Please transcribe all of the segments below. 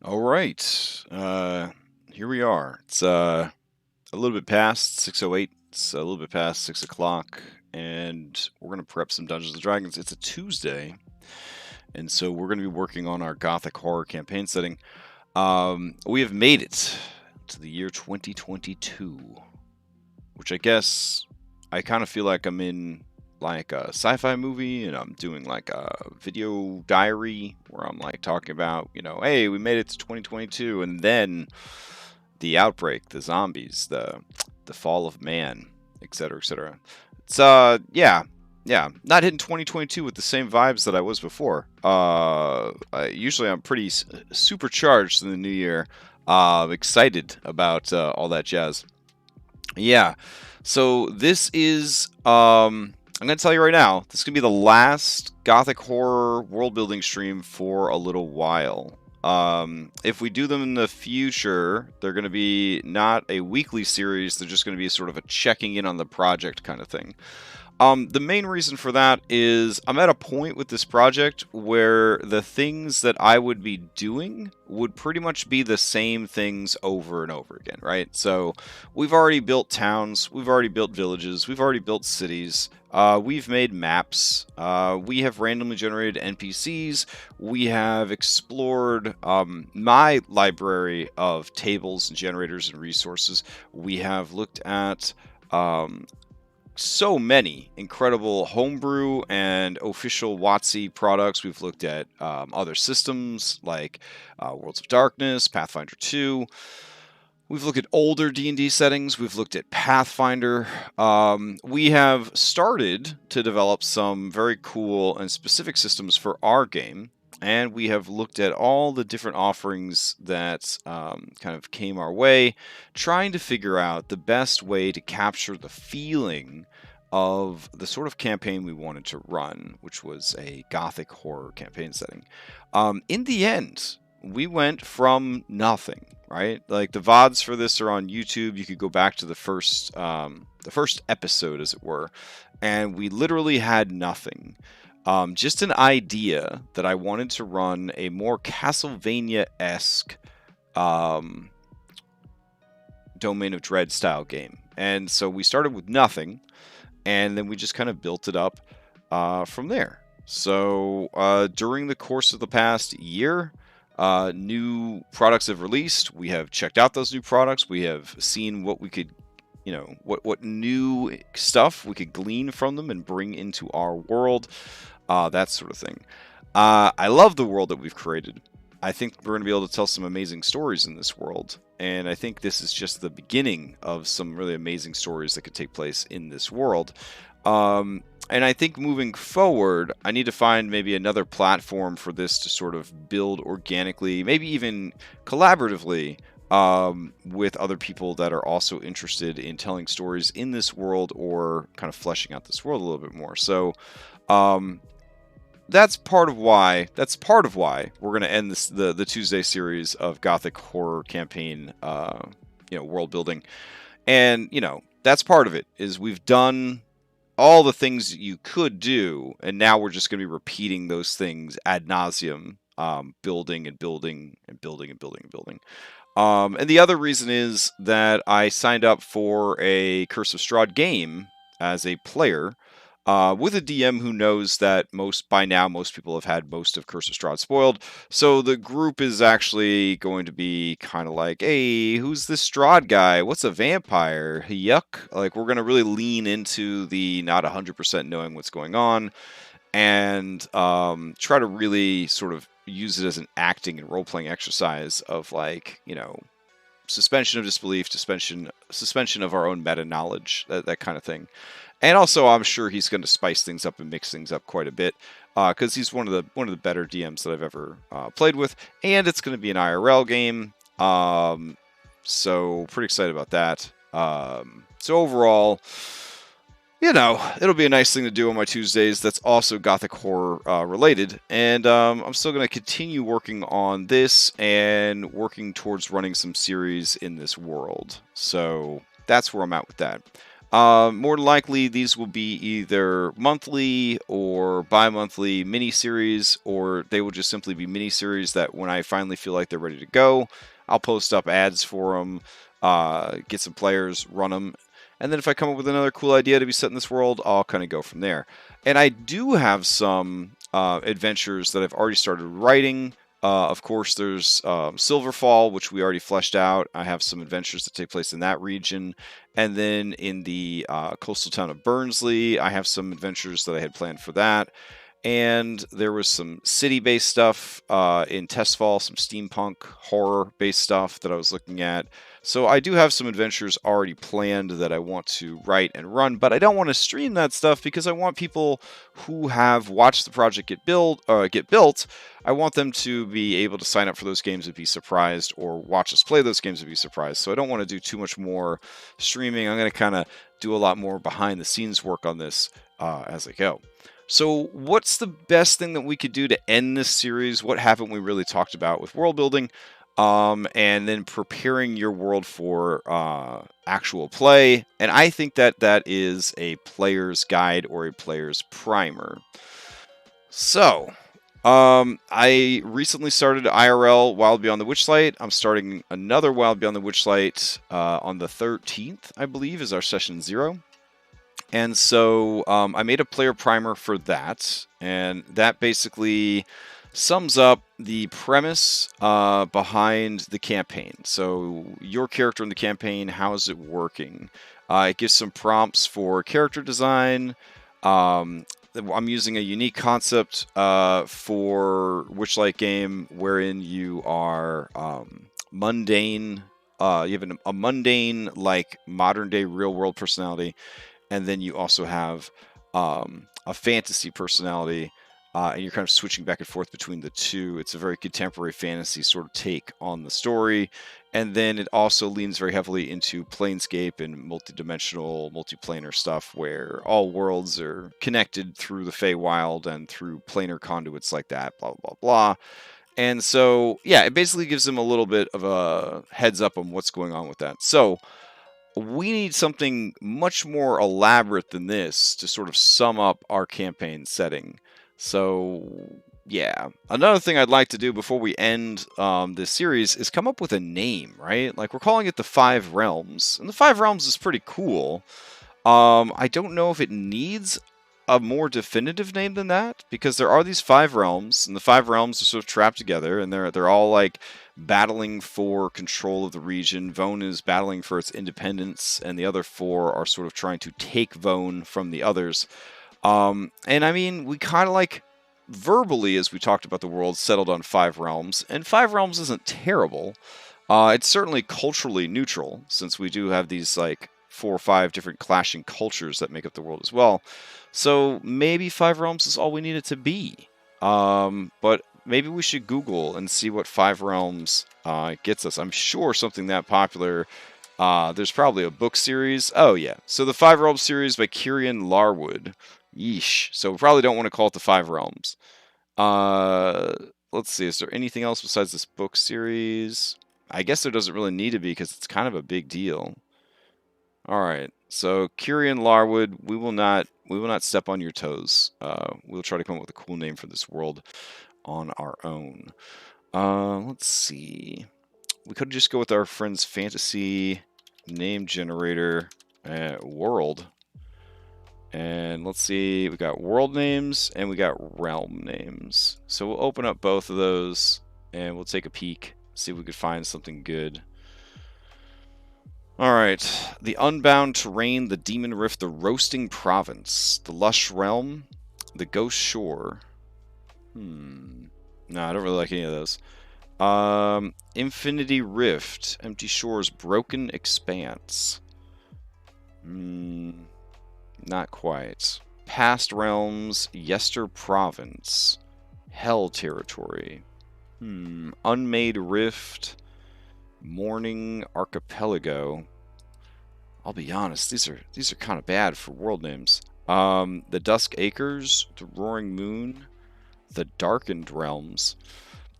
All right. Here we are. It's a little bit past 6:08. It's a little bit past 6 o'clock, and we're going to prep some Dungeons and Dragons. It's a Tuesday, and so we're going to be working on our Gothic Horror campaign setting. We have made it to the year 2022, which I guess I kind of feel like I'm in like a sci-fi movie, and I'm doing like a video diary where I'm like talking about, hey, we made it to 2022, and then the outbreak, the zombies, the fall of man, etc., etc. It's yeah, not hitting 2022 with the same vibes that I was before. Usually I'm pretty supercharged in the new year, excited about all that jazz. Yeah. So this is I'm gonna tell you right now, this is gonna be the last Gothic Horror world building stream for a little while. If we do them in the future, they're gonna be not a weekly series, they're just gonna be sort of a checking in on the project kind of thing. The main reason for that is I'm at a point with this project where the things that I would be doing would pretty much be the same things over and over again, right? So we've already built towns, we've already built villages, we've already built cities, we've made maps, we have randomly generated NPCs, we have explored my library of tables and generators and resources, we have looked at so many incredible homebrew and official WotC products. We've looked at other systems like Worlds of Darkness, Pathfinder 2. We've looked at older D&D settings. We've looked at Pathfinder. We have started to develop some very cool and specific systems for our game. And we have looked at all the different offerings that kind of came our way, trying to figure out the best way to capture the feeling of the sort of campaign we wanted to run, which was a Gothic horror campaign setting. In the end, we went from nothing, right? Like the VODs for this are on YouTube. You could go back to the first episode, as it were, and we literally had nothing. Just an idea that I wanted to run a more Castlevania-esque Domain of Dread style game. And so we started with nothing, and then we just kind of built it up from there. So during the course of the past year, new products have released. We have checked out those new products. We have seen what we could, what new stuff we could glean from them and bring into our world. That sort of thing. I love the world that we've created. I think we're going to be able to tell some amazing stories in this world. And I think this is just the beginning of some really amazing stories that could take place in this world. And I think moving forward, I need to find maybe another platform for this to sort of build organically, maybe even collaboratively, with other people that are also interested in telling stories in this world or kind of fleshing out this world a little bit more. So, that's part of why we're going to end the Tuesday series of Gothic horror campaign world building. And that's part of it, is we've done all the things you could do, and now we're just going to be repeating those things ad nauseum, building and building and building and building and building. And the other reason is that I signed up for a Curse of Strahd game as a player, with a DM who knows that most people have had most of Curse of Strahd spoiled. So the group is actually going to be kind of like, hey, who's this Strahd guy? What's a vampire? Yuck. Like, we're going to really lean into the not 100% knowing what's going on, and try to really sort of use it as an acting and role-playing exercise of, like, suspension of disbelief, suspension of our own meta knowledge, that kind of thing. And also, I'm sure he's going to spice things up and mix things up quite a bit, because he's one of the better DMs that I've ever played with, and it's going to be an IRL game. So pretty excited about that. So overall, it'll be a nice thing to do on my Tuesdays. That's also Gothic horror related, and I'm still going to continue working on this and working towards running some series in this world. So that's where I'm at with that. More than likely, these will be either monthly or bi-monthly mini-series, or they will just simply be mini-series that when I finally feel like they're ready to go, I'll post up ads for them, get some players, run them, and then if I come up with another cool idea to be set in this world, I'll kind of go from there. And I do have some adventures that I've already started writing. Of course, there's Silverfall, which we already fleshed out. I have some adventures that take place in that region. And then in the coastal town of Burnsley, I have some adventures that I had planned for that. And there was some city-based stuff in Testfall, some steampunk horror-based stuff that I was looking at. So I do have some adventures already planned that I want to write and run, but I don't want to stream that stuff because I want people who have watched the project get built. I want them to be able to sign up for those games and be surprised, or watch us play those games and be surprised. So I don't want to do too much more streaming. I'm going to kind of do a lot more behind-the-scenes work on this as I go. So what's the best thing that we could do to end this series? What haven't we really talked about with world building? And then preparing your world for actual play. And I think that that is a player's guide or a player's primer. So, I recently started IRL Wild Beyond the Witchlight. I'm starting another Wild Beyond the Witchlight on the 13th, I believe, is our session 0. And so I made a player primer for that, and that basically sums up the premise behind the campaign. So your character in the campaign, how is it working? It gives some prompts for character design. I'm using a unique concept for Witchlight game wherein you are mundane. You have a mundane, like modern day real world personality. And then you also have a fantasy personality, and you're kind of switching back and forth between the two. It's a very contemporary fantasy sort of take on the story. And then it also leans very heavily into Planescape and multi-dimensional, multiplanar stuff where all worlds are connected through the Feywild and through planar conduits like that, blah, blah, blah. And so, yeah, it basically gives them a little bit of a heads up on what's going on with that. So, we need something much more elaborate than this to sort of sum up our campaign setting. So, yeah. Another thing I'd like to do before we end this series is come up with a name, right? Like, we're calling it the Five Realms. And the Five Realms is pretty cool. I don't know if it needs a more definitive name than that, because there are these 5 realms, and the 5 realms are sort of trapped together, and they're all like battling for control of the region. Vone is battling for its independence, and the other 4 are sort of trying to take Vone from the others. And I mean, we kind of like verbally, as we talked about the world, settled on 5 realms, and 5 realms isn't terrible. It's certainly culturally neutral, since we do have these like 4 or 5 different clashing cultures that make up the world as well. So maybe 5 realms is all we need it to be. But maybe we should Google and see what 5 realms gets us. I'm sure something that popular. There's probably a book series. Oh yeah, so the 5 Realms series by Kieran Larwood. Yeesh. So we probably don't want to call it the 5 Realms. Let's see. Is there anything else besides this book series? I guess there doesn't really need to be because it's kind of a big deal. All right. So Kieran Larwood, we will not step on your toes. We'll try to come up with a cool name for this world on our own. Let's see. We could just go with our friend's fantasy name generator world. And let's see, we got world names and we got realm names. So we'll open up both of those and we'll take a peek, see if we could find something good. Alright, the Unbound Terrain, the Demon Rift, the Roasting Province, the Lush Realm, the Ghost Shore. No, I don't really like any of those. Infinity Rift, Empty Shores, Broken Expanse. Not quite. Past Realms, Yester Province, Hell Territory. Unmade Rift, Morning Archipelago. I'll be honest, these are kind of bad for world names. The Dusk Acres, the Roaring Moon, the Darkened Realms.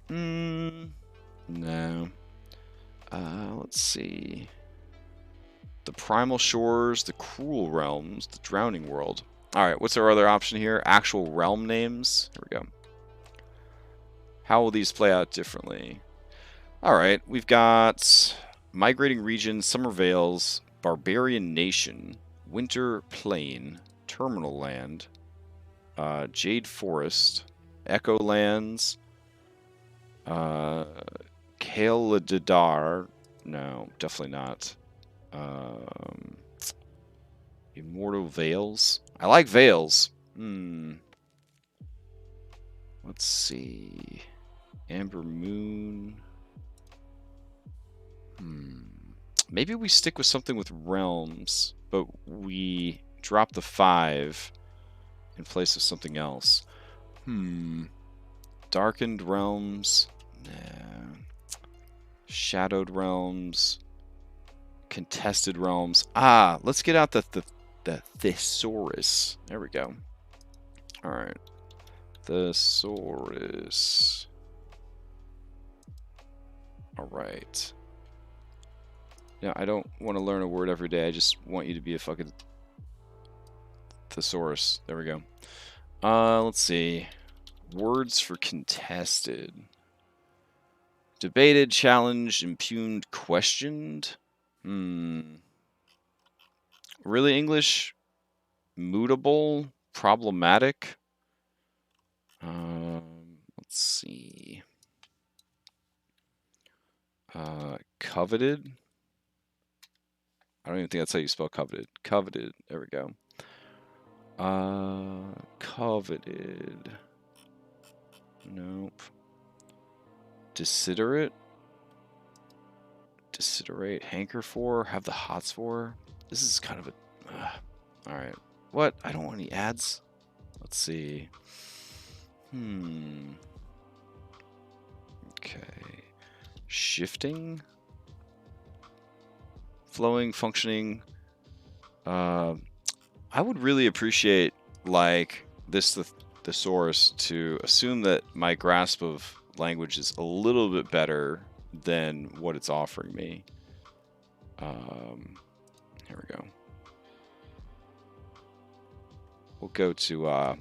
No. Let's see. the Primal Shores, the Cruel Realms, the Drowning World. Alright, what's our other option here? Actual realm names. Here we go. How will these play out differently? Alright, we've got Migrating Regions, Summer Vales, Barbarian Nation, Winter Plain, Terminal Land, Jade Forest, Echo Lands, Kaeladidar. No, definitely not. Immortal Vales. I like Vales. Let's see. Amber Moon. Maybe we stick with something with realms, but we drop the 5 in place of something else. Darkened Realms. Nah. Shadowed Realms. Contested Realms. Let's get out the thesaurus. There we go. Alright. Thesaurus. Alright. Yeah, I don't want to learn a word every day. I just want you to be a fucking thesaurus. There we go. Let's see. Words for contested. Debated, challenged, impugned, questioned. Really English? Mutable? Problematic? Let's see. Coveted? I don't even think that's how you spell coveted. Coveted. There we go. Coveted. Nope. Desiderate? Desiderate. Hanker for? Have the hots for? This is kind of a... Alright. What? I don't want any ads. Let's see. Okay. Shifting? Flowing, functioning. I would really appreciate, like, this thesaurus to assume that my grasp of language is a little bit better than what it's offering me. Here we go. We'll go to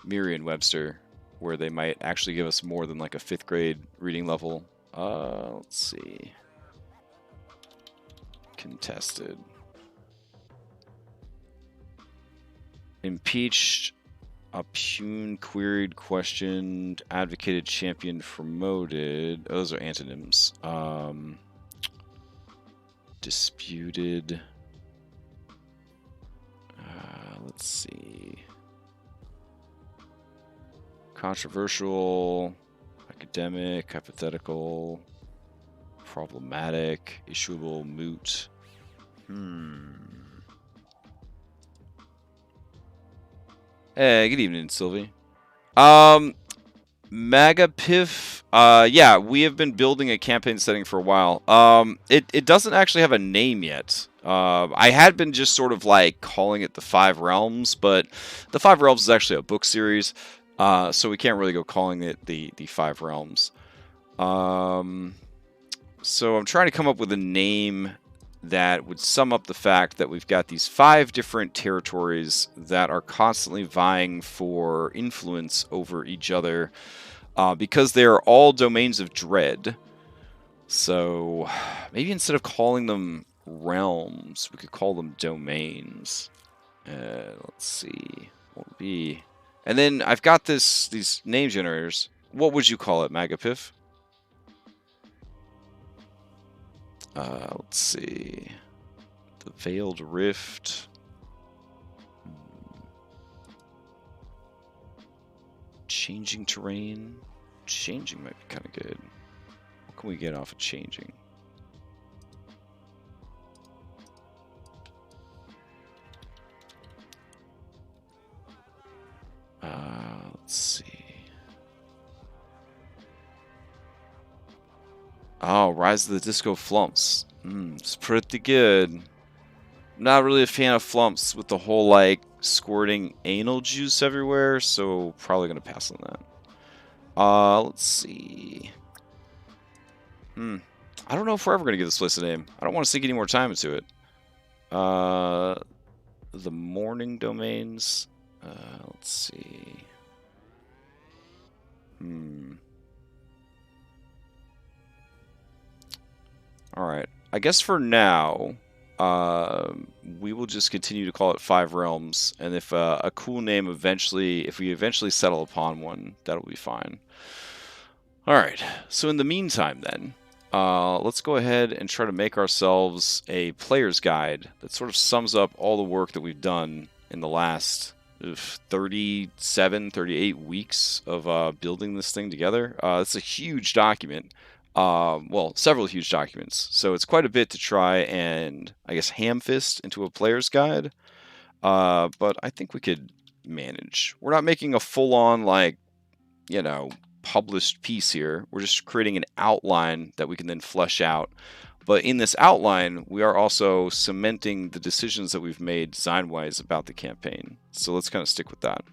Merriam-Webster, where they might actually give us more than like a 5th grade reading level. Let's see. Contested. Impeached, oppugned, queried, questioned, advocated, championed, promoted. Those are antonyms. Disputed. Let's see. Controversial, academic, hypothetical, problematic, issuable, moot. Hey, good evening, Sylvie. Magapiff. Yeah, we have been building a campaign setting for a while. It doesn't actually have a name yet. I had been just sort of like calling it the 5 Realms, but the 5 Realms is actually a book series, so we can't really go calling it the 5 Realms. So I'm trying to come up with a name that would sum up the fact that we've got these 5 different territories that are constantly vying for influence over each other, because they are all domains of dread. So maybe instead of calling them realms, we could call them domains. Let's see. What would be? And then I've got these name generators. What would you call it, Magapiff? Let's see. The Veiled Rift. Changing Terrain. Changing might be kind of good. What can we get off of changing? Let's see. Oh, Rise of the Disco Flumps. It's pretty good. Not really a fan of flumps with the whole, like, squirting anal juice everywhere, so probably going to pass on that. Let's see. I don't know if we're ever going to give this place a name. I don't want to sink any more time into it. The morning domains. Let's see. All right. I guess for now, we will just continue to call it 5 Realms, and if a cool name eventually, if we eventually settle upon one, that'll be fine. All right. So in the meantime, then, let's go ahead and try to make ourselves a player's guide that sort of sums up all the work that we've done in the last 37, 38 weeks of building this thing together. It's a huge document. Well, several huge documents. So it's quite a bit to try and, I guess, ham-fist into a player's guide. But I think we could manage. We're not making a full-on, like, you know, published piece here. We're just creating an outline that we can then flesh out. But in this outline, we are also cementing the decisions that we've made design-wise about the campaign. So let's kind of stick with that.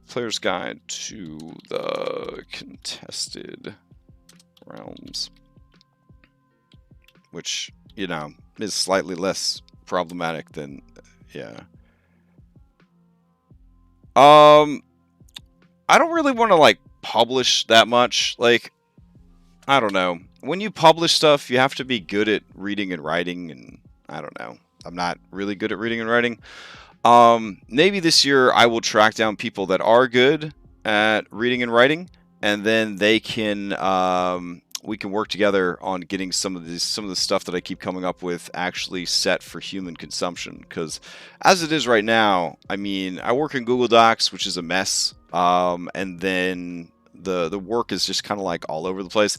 Player's Guide to the Contested Realms, which, you know, is slightly less problematic than, yeah. I don't really want to, like, publish that much. Like, I don't know. When you publish stuff, you have to be good at reading and writing, and I don't know. I'm not really good at reading and writing. Maybe this year I will track down people that are good at reading and writing, and then they can we can work together on getting some of the stuff that I keep coming up with actually set for human consumption. Because as it is right now, I mean, I work in Google Docs, which is a mess, and then the work is just kind of like all over the place.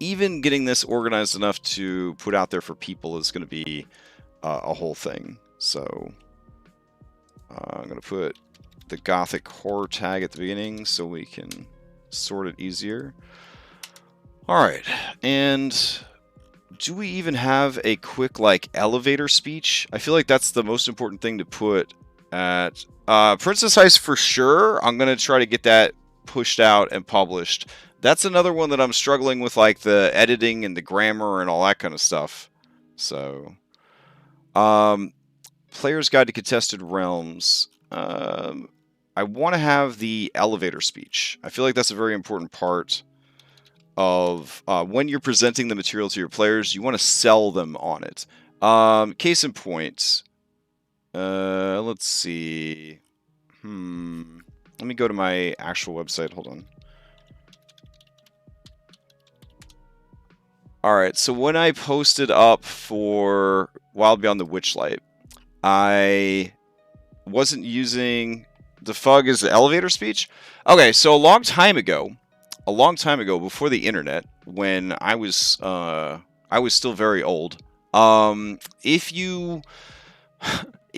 Even getting this organized enough to put out there for people is going to be a whole thing. So I'm going to put the Gothic Horror tag at the beginning so we can sort it easier. Alright, and do we even have a quick, like, elevator speech? I feel like that's the most important thing to put at... Princess Heist for sure. I'm going to try to get that pushed out and published. That's another one that I'm struggling with, like, the editing and the grammar and all that kind of stuff. So... Player's Guide to Contested Realms. I want to have the elevator speech. I feel like that's a very important part of when you're presenting the material to your players. You want to sell them on it. Case in point. Let's see. Let me go to my actual website. Hold on. Alright, so when I posted up for Wild Beyond the Witchlight, I wasn't using the FUG as the elevator speech. Okay, so a long time ago, before the internet, when I was still very old,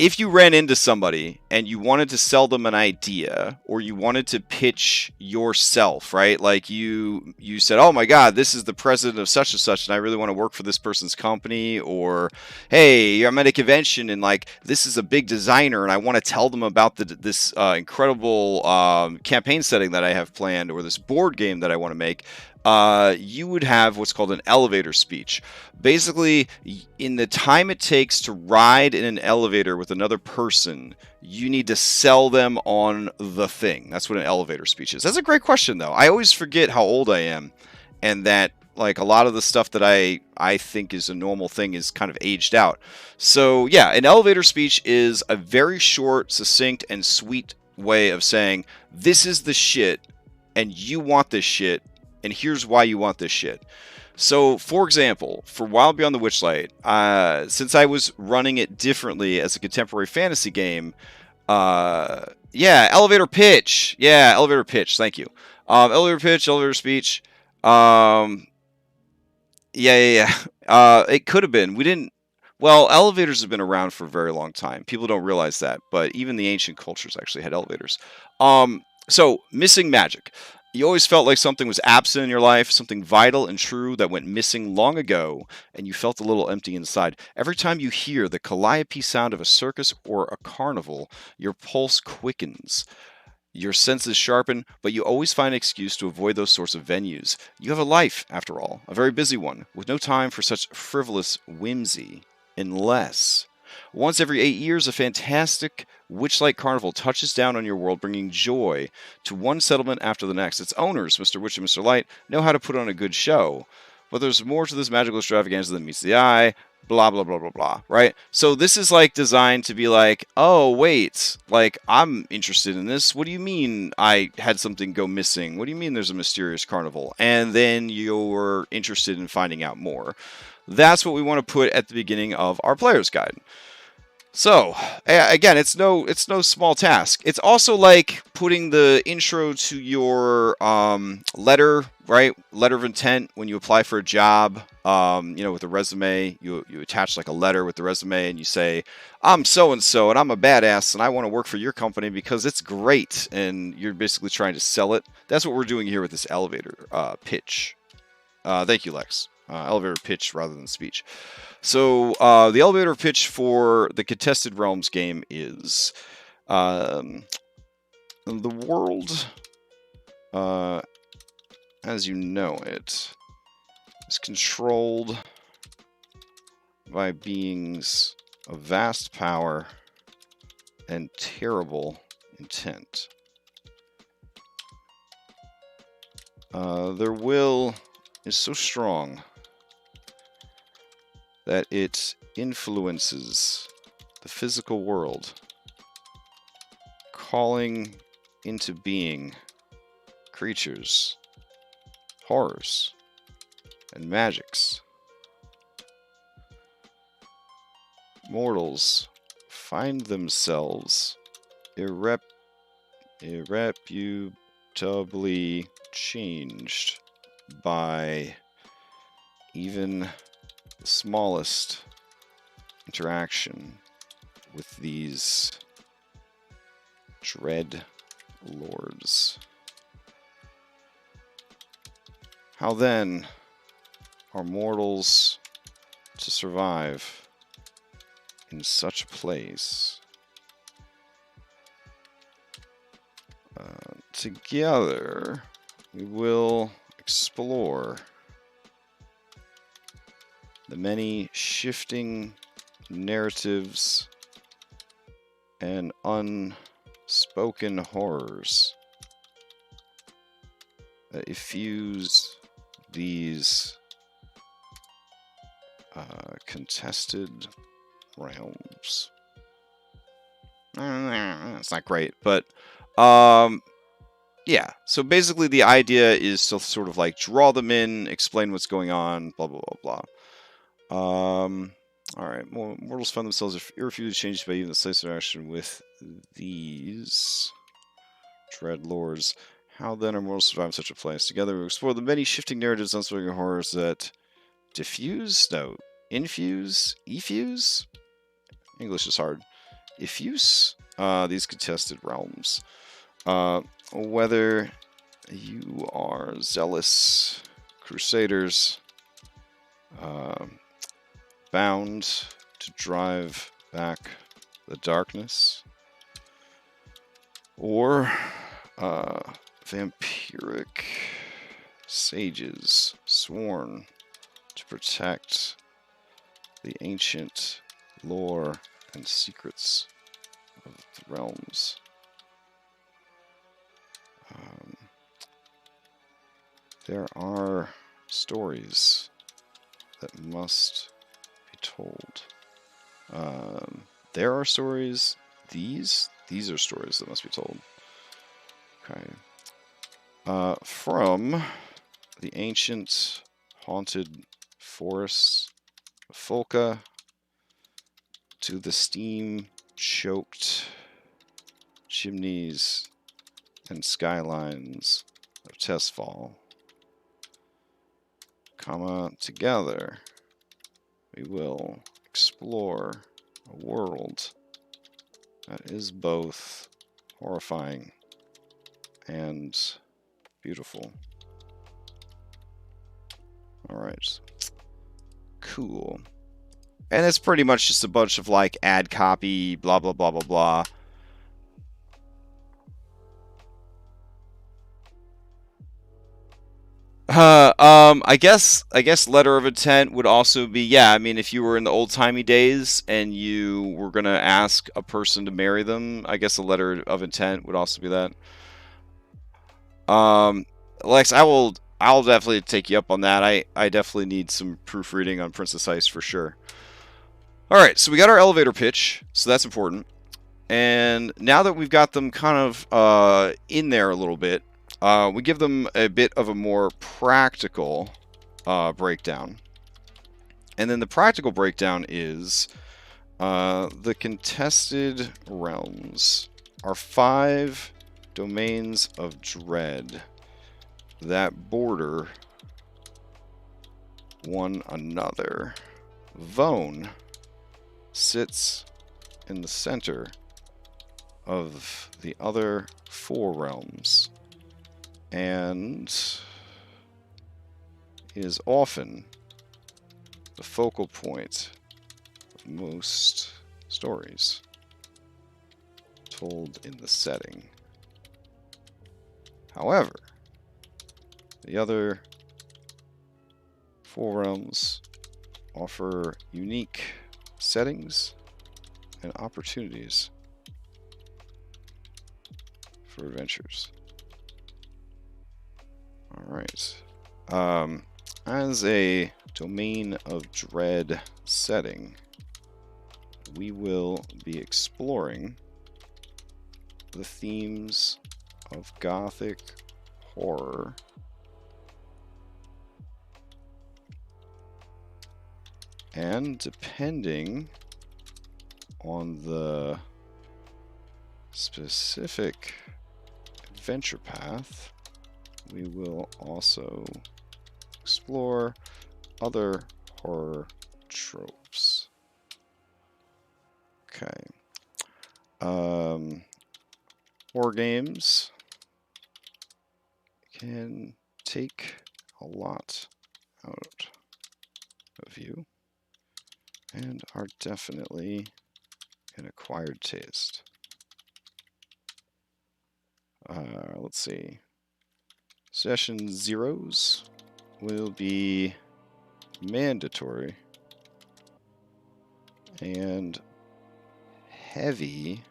if you ran into somebody and you wanted to sell them an idea, or you wanted to pitch yourself, right? Like you said, "Oh my God, this is the president of such and such, and I really want to work for this person's company," or, "Hey, I'm at a convention and like this is a big designer, and I want to tell them about this incredible campaign setting that I have planned, or this board game that I want to make." You would have what's called an elevator speech. Basically, in the time it takes to ride in an elevator with another person, you need to sell them on the thing. That's what an elevator speech is. That's a great question, though. I always forget how old I am, and that like a lot of the stuff that I think is a normal thing is kind of aged out. So yeah, an elevator speech is a very short, succinct, and sweet way of saying, this is the shit, and you want this shit, and here's why you want this shit. So, for example, for Wild Beyond the Witchlight, since I was running it differently as a contemporary fantasy game, yeah, elevator pitch. Yeah, elevator pitch. Thank you. Elevator pitch, elevator speech. Yeah. It could have been. We didn't. Well, elevators have been around for a very long time. People don't realize that, but even the ancient cultures actually had elevators. So, missing magic. You always felt like something was absent in your life, something vital and true that went missing long ago, and you felt a little empty inside. Every time you hear the calliope sound of a circus or a carnival, your pulse quickens. Your senses sharpen, but you always find an excuse to avoid those sorts of venues. You have a life, after all, a very busy one, with no time for such frivolous whimsy, unless Once every 8 years, a fantastic witch-like carnival touches down on your world, bringing joy to one settlement after the next. Its owners, Mr. Witch and Mr. Light, know how to put on a good show. But there's more to this magical extravaganza than meets the eye. Blah, blah, blah, blah, blah, right? So this is like designed to be like, oh, wait, like, I'm interested in this. What do you mean I had something go missing? What do you mean there's a mysterious carnival? And then you're interested in finding out more. That's what we want to put at the beginning of our player's guide. So, again, it's no small task. It's also like putting the intro to your letter, right? Letter of intent when you apply for a job. With a resume, you attach like a letter with the resume, and you say, "I'm so and so, and I'm a badass, and I want to work for your company because it's great." And you're basically trying to sell it. That's what we're doing here with this elevator pitch. Thank you, Lex. Elevator pitch rather than speech. So the elevator pitch for the Contested Realms game is the world, as you know it, is controlled by beings of vast power and terrible intent. Their will is so strong that it influences the physical world, calling into being creatures, horrors, and magics. Mortals find themselves irreputably changed by even the smallest interaction with these dread lords. How then are mortals to survive in such a place? Together, we will explore the many shifting narratives and unspoken horrors that effuse these contested realms. It's not great, but yeah. So basically, the idea is to sort of like draw them in, explain what's going on, blah blah blah blah. All right. Mortals find themselves irrefutably changed by even the slightest interaction with these dread lords. How then are mortals survive in such a place? Together, we explore the many shifting narratives, unspoken horrors that diffuse, no, infuse, effuse. English is hard. Effuse these contested realms. Whether you are zealous crusaders bound to drive back the darkness, or vampiric sages sworn to protect the ancient lore and secrets of the realms. There are stories that must be told. There are stories. These are stories that must be told. Okay. From the ancient haunted forests of Folka to the steam-choked chimneys and skylines of Testfall, together we will explore a world that is both horrifying and beautiful. Alright. Cool. And it's pretty much just a bunch of like ad copy, blah blah blah blah blah. I guess letter of intent would also be, yeah, I mean, if you were in the old-timey days and you were gonna ask a person to marry them, I guess a letter of intent would also be that. Lex, I'll definitely take you up on that. I definitely need some proofreading on Princess Ice for sure. All right, so we got our elevator pitch, so that's important. And now that we've got them kind of in there a little bit, we give them a bit of a more practical breakdown. And then the practical breakdown is the contested realms are 5 domains of dread that border one another. Vone sits in the center of the other 4 realms and is often the focal point of most stories told in the setting. However, the other 4 realms offer unique settings and opportunities for adventures. Alright. As a domain of dread setting, we will be exploring the themes of Gothic horror, and depending on the specific adventure path, we will also explore other horror tropes. Okay. Horror games can take a lot out of you and are definitely an acquired taste. Let's see. Session zeros will be mandatory, and heavy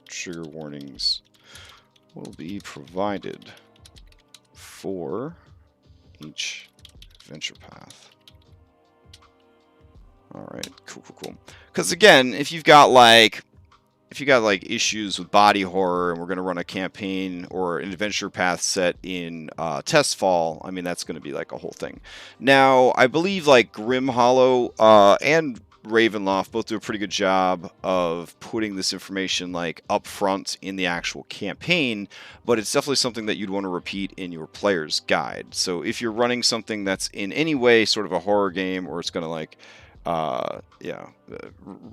trigger warnings will be provided for each adventure path. Alright, cool. Because again, if you've got like issues with body horror and we're going to run a campaign or an adventure path set in Testfall, I mean, that's going to be like a whole thing. Now, I believe like Grimhollow and Ravenloft both do a pretty good job of putting this information like up front in the actual campaign, but it's definitely something that you'd want to repeat in your player's guide. So if you're running something that's in any way sort of a horror game, or it's going to like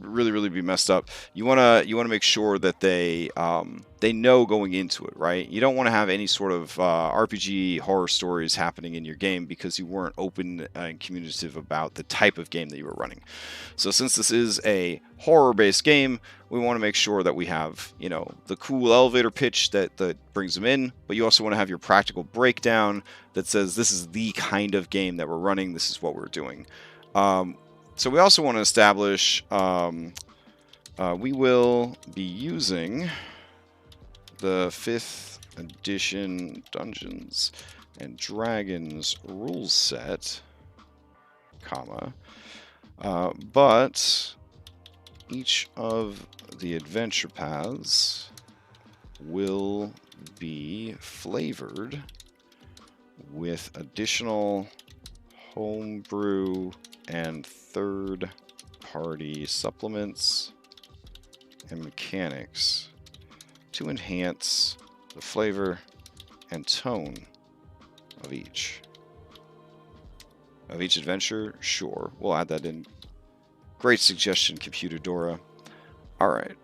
really be messed up, you want to make sure that they know going into it, right? You don't want to have any sort of RPG horror stories happening in your game because you weren't open and communicative about the type of game that you were running. So since this is a horror-based game, we want to make sure that we have, you know, the cool elevator pitch that brings them in, but you also want to have your practical breakdown that says this is the kind of game that we're running, this is what we're doing. So we also want to establish we will be using the 5th edition Dungeons and Dragons rules set, but each of the adventure paths will be flavored with additional homebrew and third-party supplements and mechanics to enhance the flavor and tone of each adventure. Sure, we'll add that in. Great suggestion, Computer Dora. All right,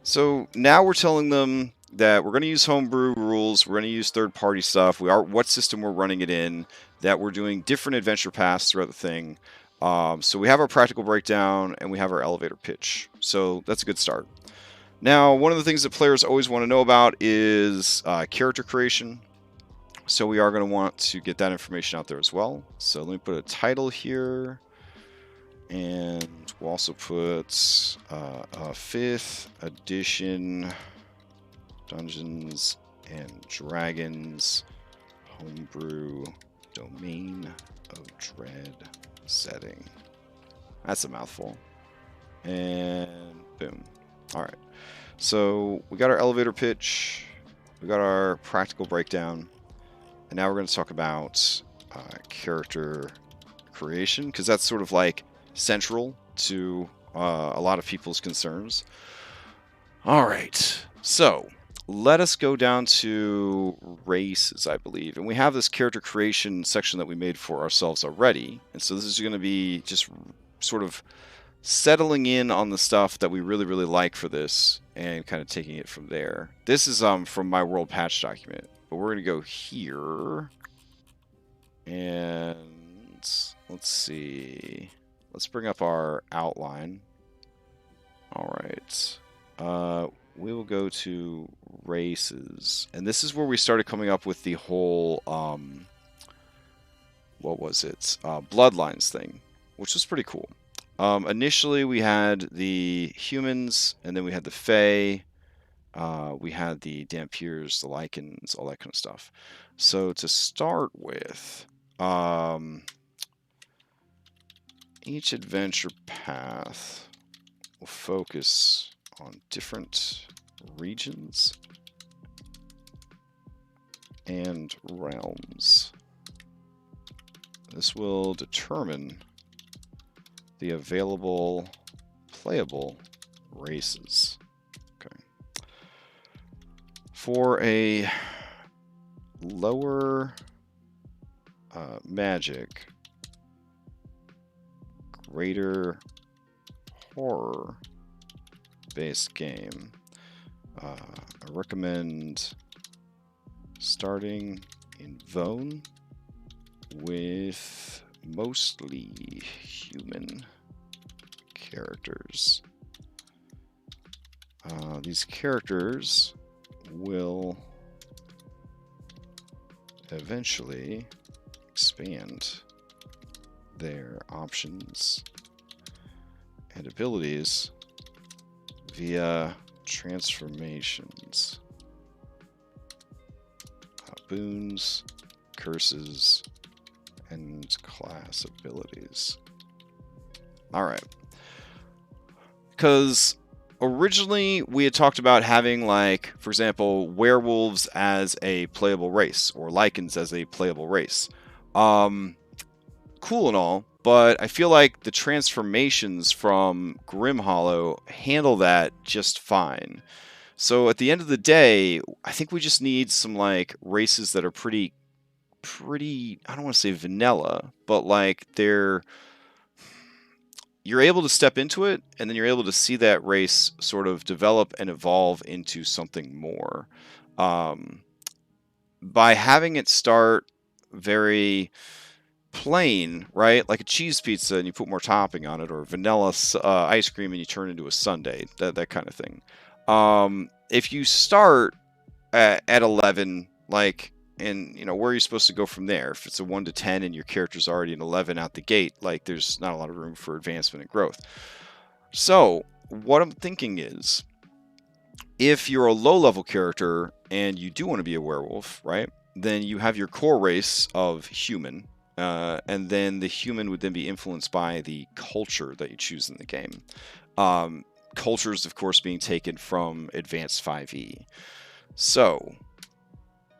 so now we're telling them that we're going to use homebrew rules, we're going to use third-party stuff, what system we're running it in, that we're doing different adventure paths throughout the thing. So we have our practical breakdown and we have our elevator pitch. So that's a good start. Now, one of the things that players always want to know about is character creation. So we are going to want to get that information out there as well. So let me put a title here. And we'll also put a 5th edition Dungeons and Dragons Homebrew Domain of Dread setting. That's a mouthful. And boom. All right. So we got our elevator pitch. We got our practical breakdown. And now we're going to talk about character creation, because that's sort of like central to a lot of people's concerns. All right. So let us go down to races, I believe. And we have this character creation section that we made for ourselves already. And so this is going to be just sort of settling in on the stuff that we really, really like for this and kind of taking it from there. This is from my world patch document. But we're going to go here. And let's see. Let's bring up our outline. All right. We will go to races. And this is where we started coming up with the whole, what was it? Bloodlines thing, which was pretty cool. Initially, we had the humans, and then we had the Fae. We had the Dampiers, the Lycans, all that kind of stuff. So to start with, each adventure path will focus on different regions and realms. This will determine the available playable races. Okay. For a lower magic, greater horror based game, I recommend starting in Vone with mostly human characters. These characters will eventually expand their options and abilities via transformations, boons, curses, and class abilities. Alright. Because originally we had talked about having, like, for example, werewolves as a playable race, or lycans as a playable race. Cool and all, but I feel like the transformations from Grimhollow handle that just fine. So at the end of the day, I think we just need some, like, races that are pretty, I don't want to say vanilla, but like you're able to step into it, and then you're able to see that race sort of develop and evolve into something more. By having it start very plain, right? Like a cheese pizza and you put more topping on it, or vanilla ice cream and you turn it into a sundae, that kind of thing. If you start at 11, like, and you know, where are you supposed to go from there? If it's a 1 to 10 and your character's already an 11 out the gate, like, there's not a lot of room for advancement and growth. So what I'm thinking is, if you're a low-level character and you do want to be a werewolf, right, then you have your core race of human, and then the human would then be influenced by the culture that you choose in the game. Cultures, of course, being taken from Advanced 5e. So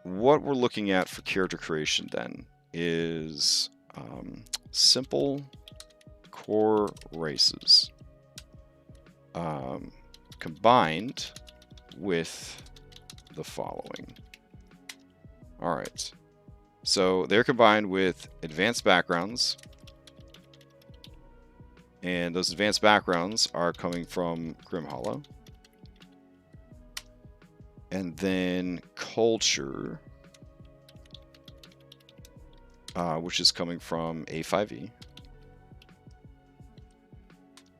what we're looking at for character creation then is simple core races combined with the following. All right. So they're combined with advanced backgrounds, and those advanced backgrounds are coming from Grimhollow. And then culture, which is coming from A5e.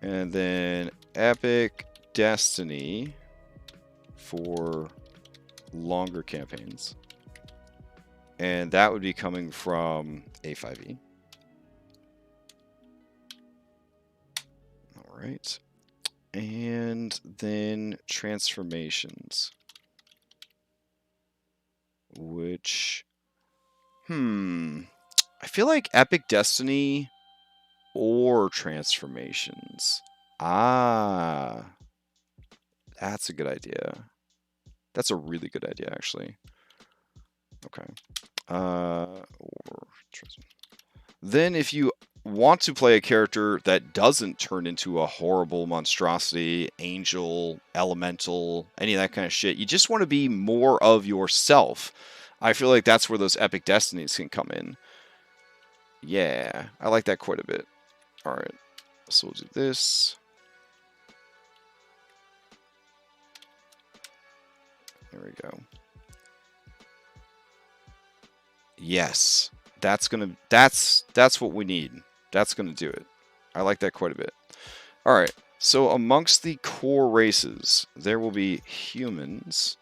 And then epic destiny for longer campaigns. And that would be coming from A5E. All right. And then transformations. Which, I feel like Epic Destiny or transformations. Ah, that's a good idea. That's a really good idea, actually. Okay. Then if you want to play a character that doesn't turn into a horrible monstrosity, angel, elemental, any of that kind of shit, you just want to be more of yourself. I feel like that's where those epic destinies can come in. Yeah, I like that quite a bit. All right, so we'll do this. There we go. Yes, that's what we need. That's gonna do it. I like that quite a bit. All right, so amongst the core races, there will be humans.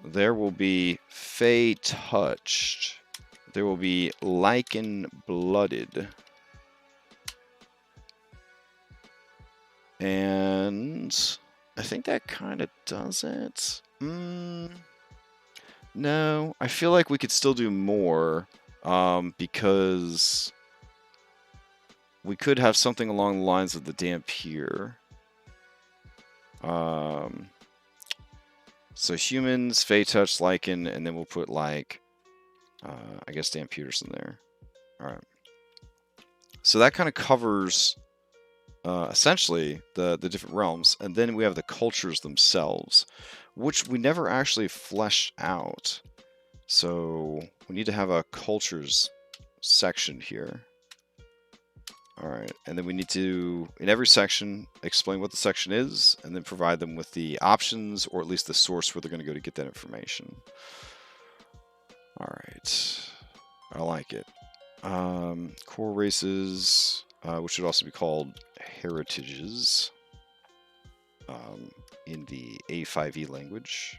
There will be Fey touched. There will be lichen blooded. And I think that kind of does it. No, I feel like we could still do more because we could have something along the lines of the Dampier. So humans, Fey touch, lichen, and then we'll put like, I guess Dan Peterson there. All right. So that kind of covers essentially the different realms, and then we have the cultures themselves, which we never actually fleshed out. So we need to have a cultures section here. All right, and then we need to, in every section, explain what the section is, and then provide them with the options, or at least the source where they're going to go to get that information. All right, I like it. Core races, which should also be called heritages in the A5E language.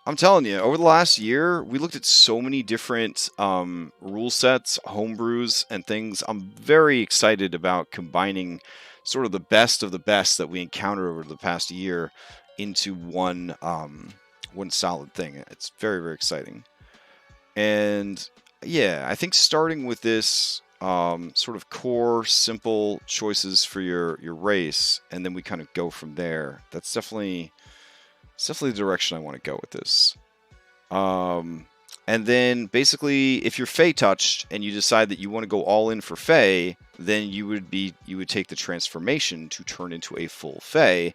I'm telling you, over the last year, we looked at so many different rule sets, homebrews, and things. I'm very excited about combining sort of the best that we encountered over the past year into one solid thing. It's very, very exciting. And yeah, I think starting with this sort of core, simple choices for your race, and then we kind of go from there. That's definitely the direction I want to go with this. And then basically, if you're Fey touched and you decide that you want to go all in for Fey, then you would take the transformation to turn into a full Fey,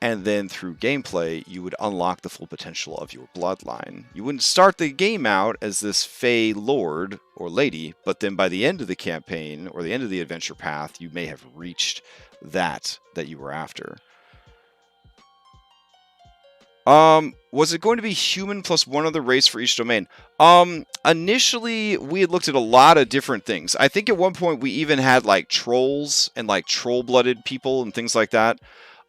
and then through gameplay, you would unlock the full potential of your bloodline. You wouldn't start the game out as this Fey lord or lady, but then by the end of the campaign or the end of the adventure path, you may have reached that you were after. Was it going to be human plus one other race for each domain? Initially, we had looked at a lot of different things. I think at one point we even had like trolls and like troll-blooded people and things like that.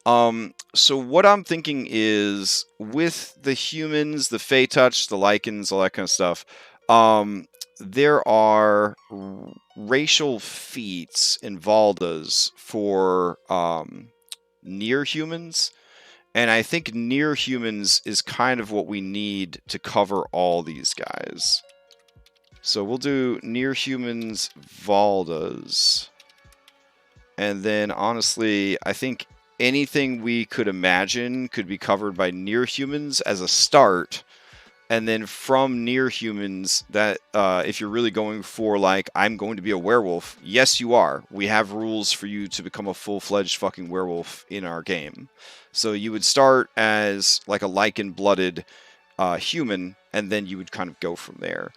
So what I'm thinking is with the humans, the Fey touch, the lichens, all that kind of stuff, there are racial feats in Valdas for near humans. And I think near humans is kind of what we need to cover all these guys. So we'll do near humans Valdas. And then honestly, I think anything we could imagine could be covered by near humans as a start. And then from near humans, that if you're really going for like, I'm going to be a werewolf, yes, you are. We have rules for you to become a full-fledged fucking werewolf in our game. So you would start as like a lichen-blooded human, and then you would kind of go from there.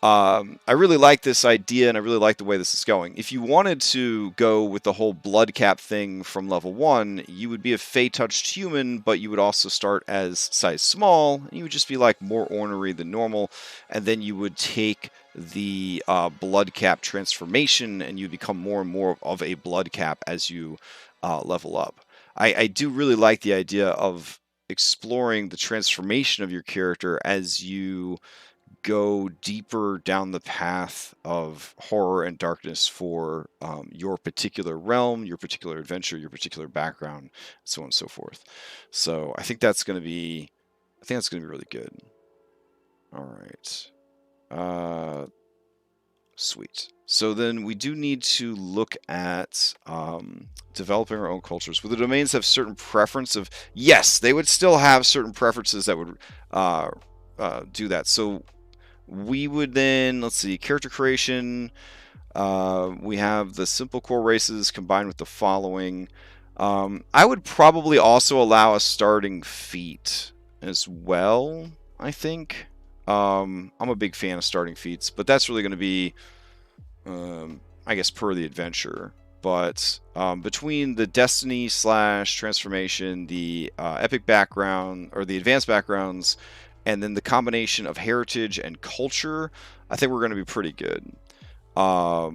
I really like this idea, and I really like the way this is going. If you wanted to go with the whole blood cap thing from level 1, you would be a Fey-touched human, but you would also start as size small, and you would just be like more ornery than normal, and then you would take the blood cap transformation, and you become more and more of a blood cap as you level up. I do really like the idea of exploring the transformation of your character as you go deeper down the path of horror and darkness for your particular realm, your particular adventure, your particular background, so on and so forth. So I think that's going to be, really good. All right. Sweet. So then we do need to look at developing our own cultures. Would the domains have certain preference of? Yes, they would still have certain preferences that would do that. So we would then, let's see, character creation. We have the simple core races combined with the following. I would probably also allow a starting feat as well, I think. I'm a big fan of starting feats, but that's really going to be, I guess, per the adventure. But between the Destiny / Transformation, the Epic background, or the Advanced backgrounds, and then the combination of Heritage and Culture, I think we're going to be pretty good. I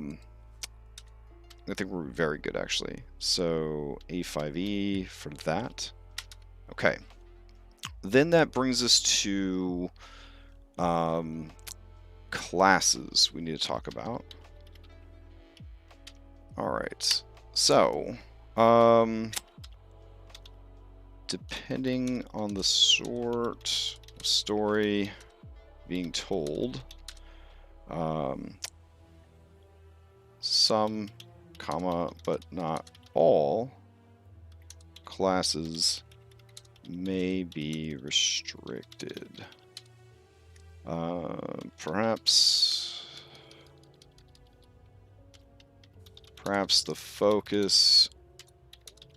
think we're very good, actually. So A5E for that. Okay. Then that brings us to classes we need to talk about. All right. So, depending on the sort of story being told, some, but not all classes may be restricted. Perhaps the focus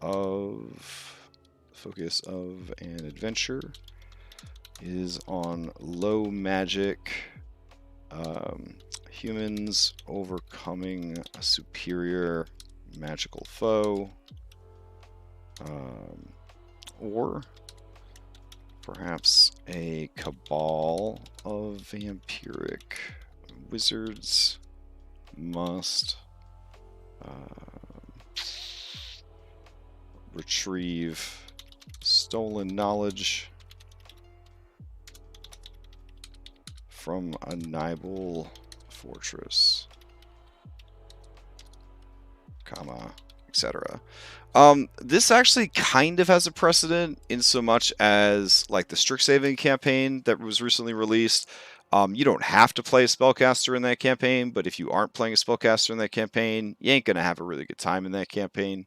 of an adventure is on low magic, humans overcoming a superior magical foe, or perhaps a cabal of vampiric wizards must retrieve stolen knowledge from a Nibel fortress, etc. This actually kind of has a precedent in so much as, like, the Strixhaven campaign that was recently released. You don't have to play a spellcaster in that campaign, but if you aren't playing a spellcaster in that campaign, you ain't gonna have a really good time in that campaign.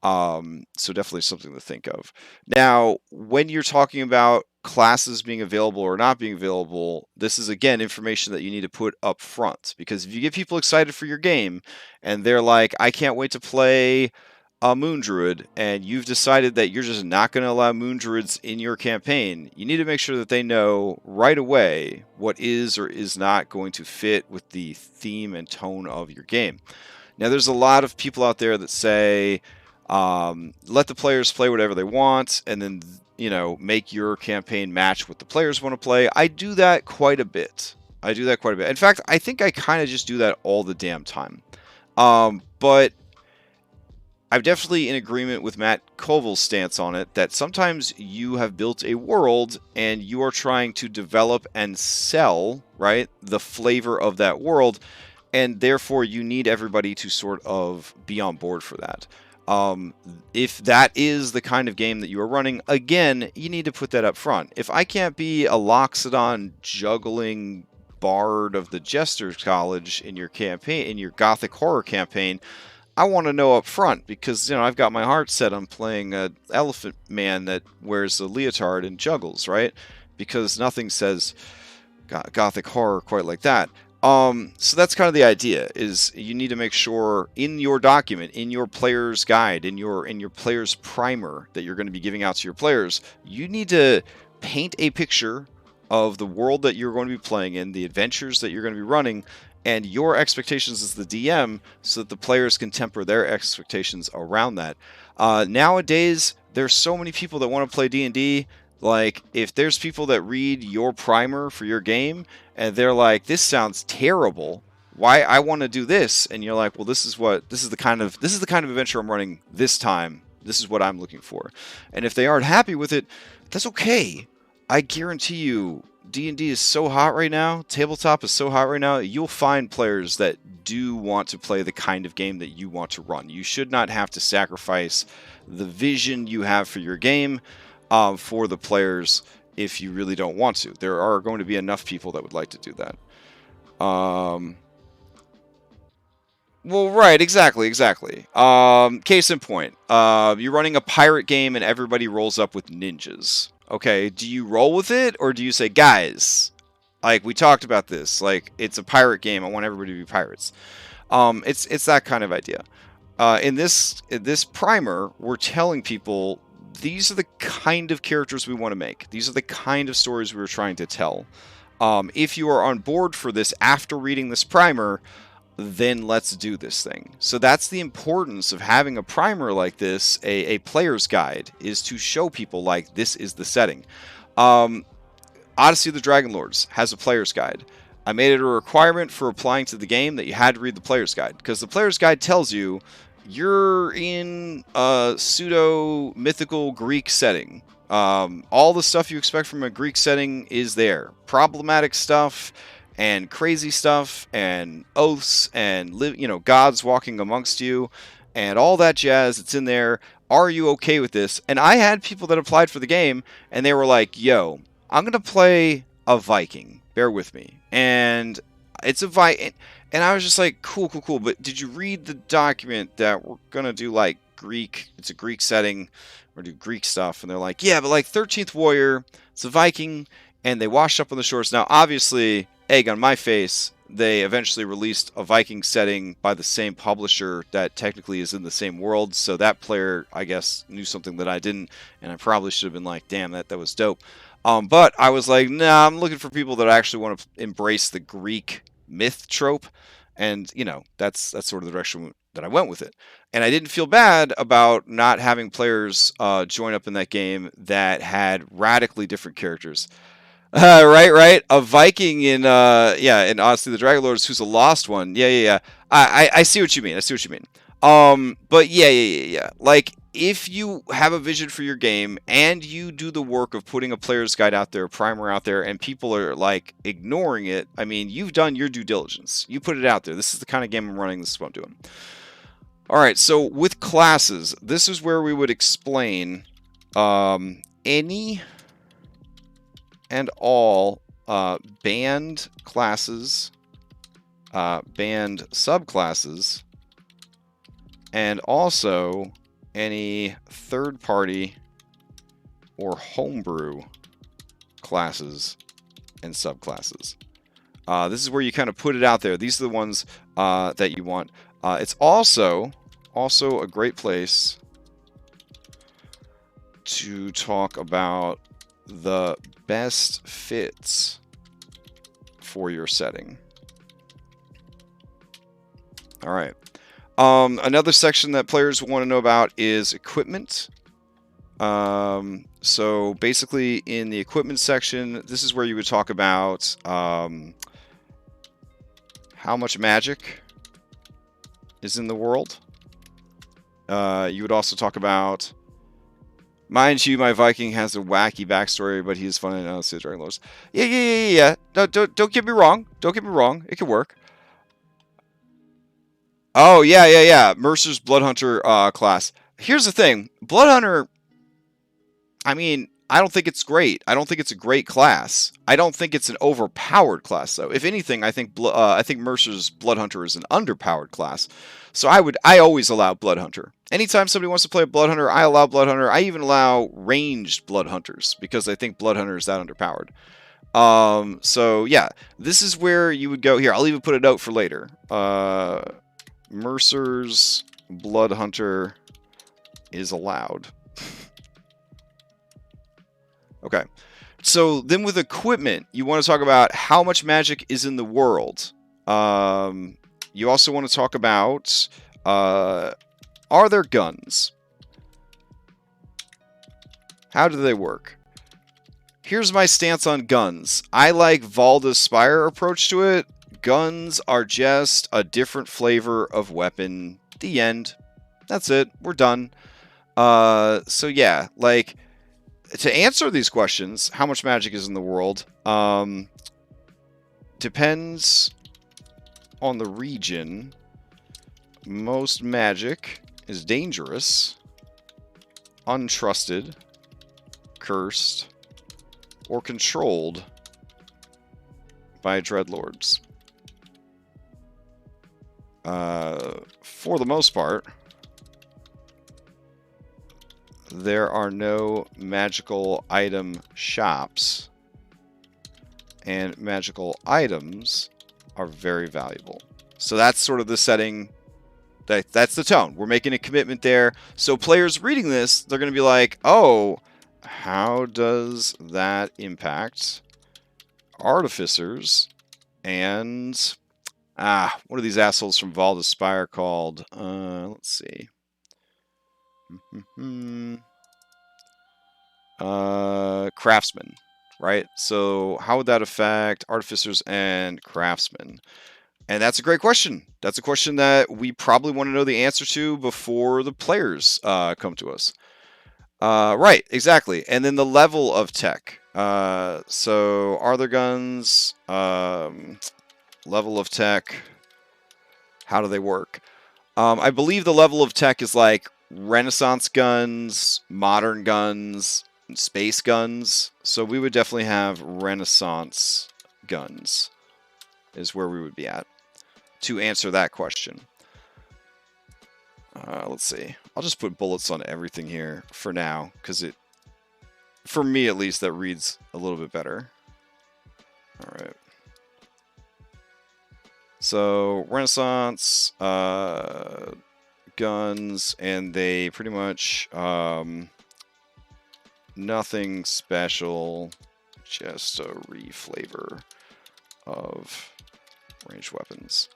So definitely something to think of. Now, when you're talking about classes being available or not being available, this is, again, information that you need to put up front, because if you get people excited for your game and they're like, I can't wait to play a Moon Druid, and you've decided that you're just not going to allow Moon Druids in your campaign, you need to make sure that they know right away what is or is not going to fit with the theme and tone of your game. Now, there's a lot of people out there that say, let the players play whatever they want, and then, make your campaign match what the players want to play. I do that quite a bit. In fact, I think I kind of just do that all the damn time. But I'm definitely in agreement with Matt Colville's stance on it, that sometimes you have built a world and you are trying to develop and sell, right, the flavor of that world, and therefore you need everybody to sort of be on board for that. If that is the kind of game that you are running, again, you need to put that up front. If I can't be a Loxodon juggling bard of the Jester's College in your campaign, in your Gothic Horror campaign, I want to know up front, because I've got my heart set on playing an elephant man that wears a leotard and juggles, right? Because nothing says Gothic Horror quite like that. So that's kind of the idea, is you need to make sure in your document, in your player's guide, in your player's primer that you're going to be giving out to your players, you need to paint a picture of the world that you're going to be playing in, the adventures that you're going to be running, and your expectations as the DM, so that the players can temper their expectations around that. Nowadays, there's so many people that want to play D&D. Like, if there's people that read your primer for your game and they're like, this sounds terrible, why I want to do this, and you're like, well, this is the kind of adventure I'm running this time. This is what I'm looking for. And if they aren't happy with it, that's okay. I guarantee you D&D is so hot right now, tabletop is so hot right now, you'll find players that do want to play the kind of game that you want to run. You should not have to sacrifice the vision you have for your game for the players if you really don't want to. There are going to be enough people that would like to do that. Well, right, exactly. Case in point, you're running a pirate game and everybody rolls up with ninjas. Okay, do you roll with it, or do you say, guys, like, we talked about this, like, it's a pirate game, I want everybody to be pirates. It's that kind of idea. In this primer, we're telling people these are the kind of characters we want to make. These are the kind of stories we were trying to tell. If you are on board for this after reading this primer, then let's do this thing. So that's the importance of having a primer like this, a player's guide, is to show people, like, this is the setting. Odyssey of the Dragonlords has a player's guide. I made it a requirement for applying to the game that you had to read the player's guide, because the player's guide tells you you're in a pseudo-mythical Greek setting. All the stuff you expect from a Greek setting is there. Problematic stuff, and crazy stuff, and oaths, and gods walking amongst you, and all that jazz. It's in there. Are you okay with this? And I had people that applied for the game, and they were like, yo, I'm going to play a Viking. Bear with me. And it's a Viking. And I was just like, cool. But did you read the document that we're going to do, like, Greek? It's a Greek setting. Or do Greek stuff. And they're like, yeah, but, like, 13th Warrior, it's a Viking, and they washed up on the shores. Now, obviously, egg on my face, they eventually released a Viking setting by the same publisher that technically is in the same world, so that player, I guess, knew something that I didn't, and I probably should have been like, damn, that was dope. But I was like, nah, I'm looking for people that actually want to embrace the Greek myth trope, and, that's sort of the direction that I went with it. And I didn't feel bad about not having players join up in that game that had radically different characters. Right. A Viking in Odyssey of the Dragonlords who's a lost one. Yeah. I see what you mean. But yeah. Like, if you have a vision for your game and you do the work of putting a player's guide out there, a primer out there, and people are, like, ignoring it, I mean, you've done your due diligence. You put it out there. This is the kind of game I'm running. This is what I'm doing. All right. So with classes, this is where we would explain any and all banned classes, banned subclasses, and also any third-party or homebrew classes and subclasses. This is where you kind of put it out there. These are the ones that you want. It's also a great place to talk about the best fits for your setting. All right. Another section that players want to know about is equipment. So basically, in the equipment section, this is where you would talk about how much magic is in the world. You would also talk about, mind you, my Viking has a wacky backstory, but he's fun in Odyssey of the Dragonlords. Yeah. No, don't get me wrong. It can work. Oh, yeah. Mercer's Bloodhunter class. Here's the thing. Bloodhunter, I mean, I don't think it's great. I don't think it's a great class. I don't think it's an overpowered class, though. If anything, I think Mercer's Bloodhunter is an underpowered class. So I always allow Bloodhunter. Anytime somebody wants to play a Bloodhunter, I allow Bloodhunter. I even allow ranged Bloodhunters because I think Bloodhunter is that underpowered. So yeah, this is where you would go. Here, I'll even put a note for later. Mercer's Bloodhunter is allowed. Okay. So then with equipment, you want to talk about how much magic is in the world. You also want to talk about, are there guns? How do they work? Here's my stance on guns. I like Valda's Spire approach to it. Guns are just a different flavor of weapon. The end. That's it. We're done. So yeah, like, to answer these questions, how much magic is in the world, depends on the region. Most magic is dangerous, untrusted, cursed, or controlled by dreadlords. For the most part, there are no magical item shops, and magical items are very valuable. So that's sort of the setting. That's the tone. We're making a commitment there. So players reading this, they're going to be like, oh, how does that impact artificers and what are these assholes from Valda's Spire called? Let's see. Craftsmen, right? So how would that affect artificers and craftsmen? And that's a great question. That's a question that we probably want to know the answer to before the players come to us. Right, exactly. And then the level of tech. So are there guns? Level of tech. How do they work? I believe the level of tech is like Renaissance guns, modern guns, and space guns. So we would definitely have Renaissance guns is where we would be at to answer that question. Let's see. I'll just put bullets on everything here for now, because it, for me at least, that reads a little bit better. All right. So Renaissance guns, and they pretty much nothing special, just a reflavor of ranged weapons.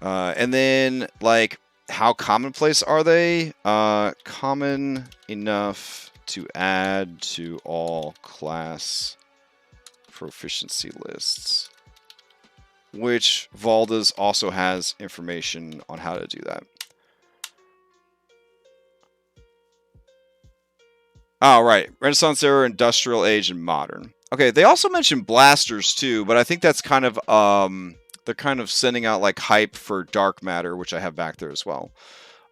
And then, like, how commonplace are they? Common enough to add to all class proficiency lists, which Valda's also has information on how to do that. Oh, right. Renaissance era, Industrial Age, and Modern. Okay, they also mentioned blasters too, but I think that's kind of they're kind of sending out like hype for dark matter, which I have back there as well.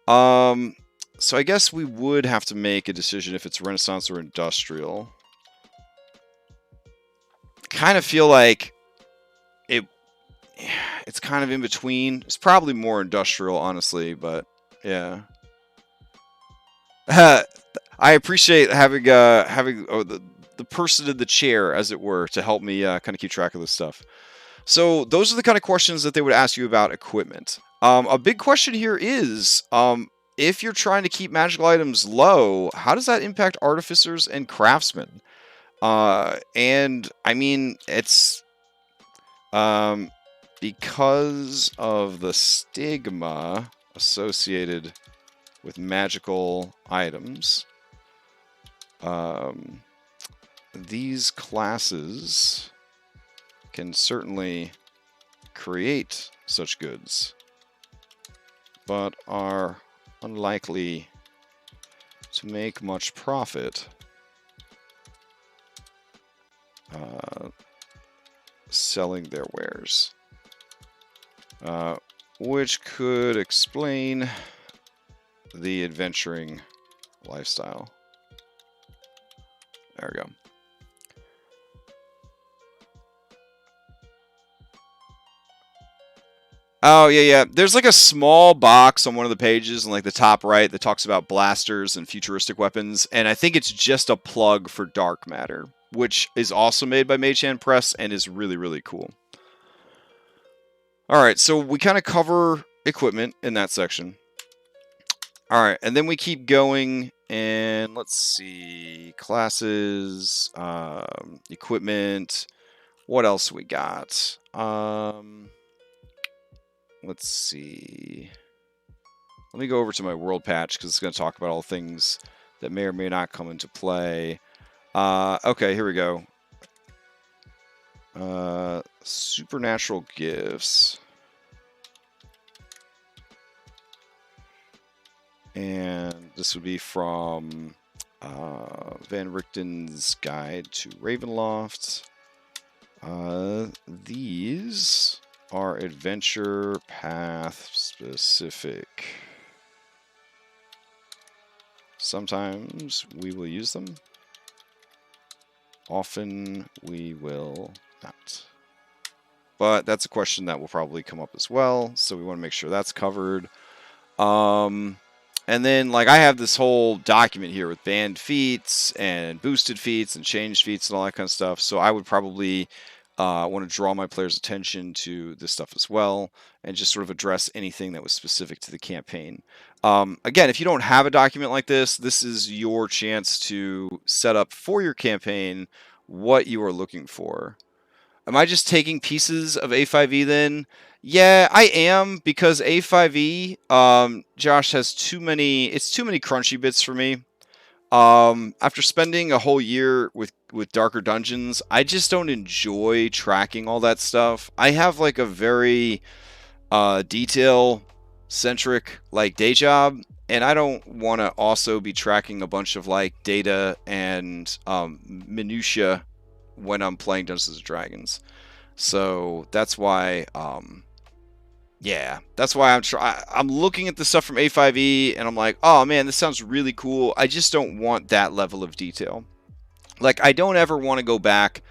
So I guess we would have to make a decision if it's Renaissance or Industrial. Kind of feel like it's kind of in between. It's probably more Industrial, honestly, but yeah. I appreciate having the person in the chair, as it were, to help me kind of keep track of this stuff. So those are the kind of questions that they would ask you about equipment. A big question here is, if you're trying to keep magical items low, how does that impact artificers and craftsmen? And I mean, it's because of the stigma associated with magical items. These classes can certainly create such goods, but are unlikely to make much profit selling their wares, which could explain the adventuring lifestyle. There we go. Oh, yeah. There's like a small box on one of the pages in like the top right that talks about blasters and futuristic weapons, and I think it's just a plug for dark matter, which is also made by Mage Hand Press and is really, really cool. Alright, so we kind of cover equipment in that section. Alright, and then we keep going, and let's see, classes, equipment, what else we got? Let's see. Let me go over to my world patch, because it's going to talk about all things that may or may not come into play. Okay, here we go. Supernatural gifts. And this would be from Van Richten's Guide to Ravenloft. These are adventure path specific. Sometimes we will use them. Often we will not. But that's a question that will probably come up as well, so we want to make sure that's covered. And then, like, I have this whole document here with banned feats and boosted feats and changed feats and all that kind of stuff. So I would probably want to draw my players' attention to this stuff as well and just sort of address anything that was specific to the campaign. Again, if you don't have a document like this, this is your chance to set up for your campaign what you are looking for. Am I just taking pieces of A5e then? Yeah, I am, because A5e, Josh, has too many crunchy bits for me. After spending a whole year with Darker Dungeons, I just don't enjoy tracking all that stuff. I have like a very detail-centric like day job, and I don't want to also be tracking a bunch of like data and minutia when I'm playing Dungeons and Dragons. So that's why, yeah, that's why I'm looking at the stuff from A5e and I'm like, oh man, this sounds really cool. I just don't want that level of detail. Like, I don't ever want to go back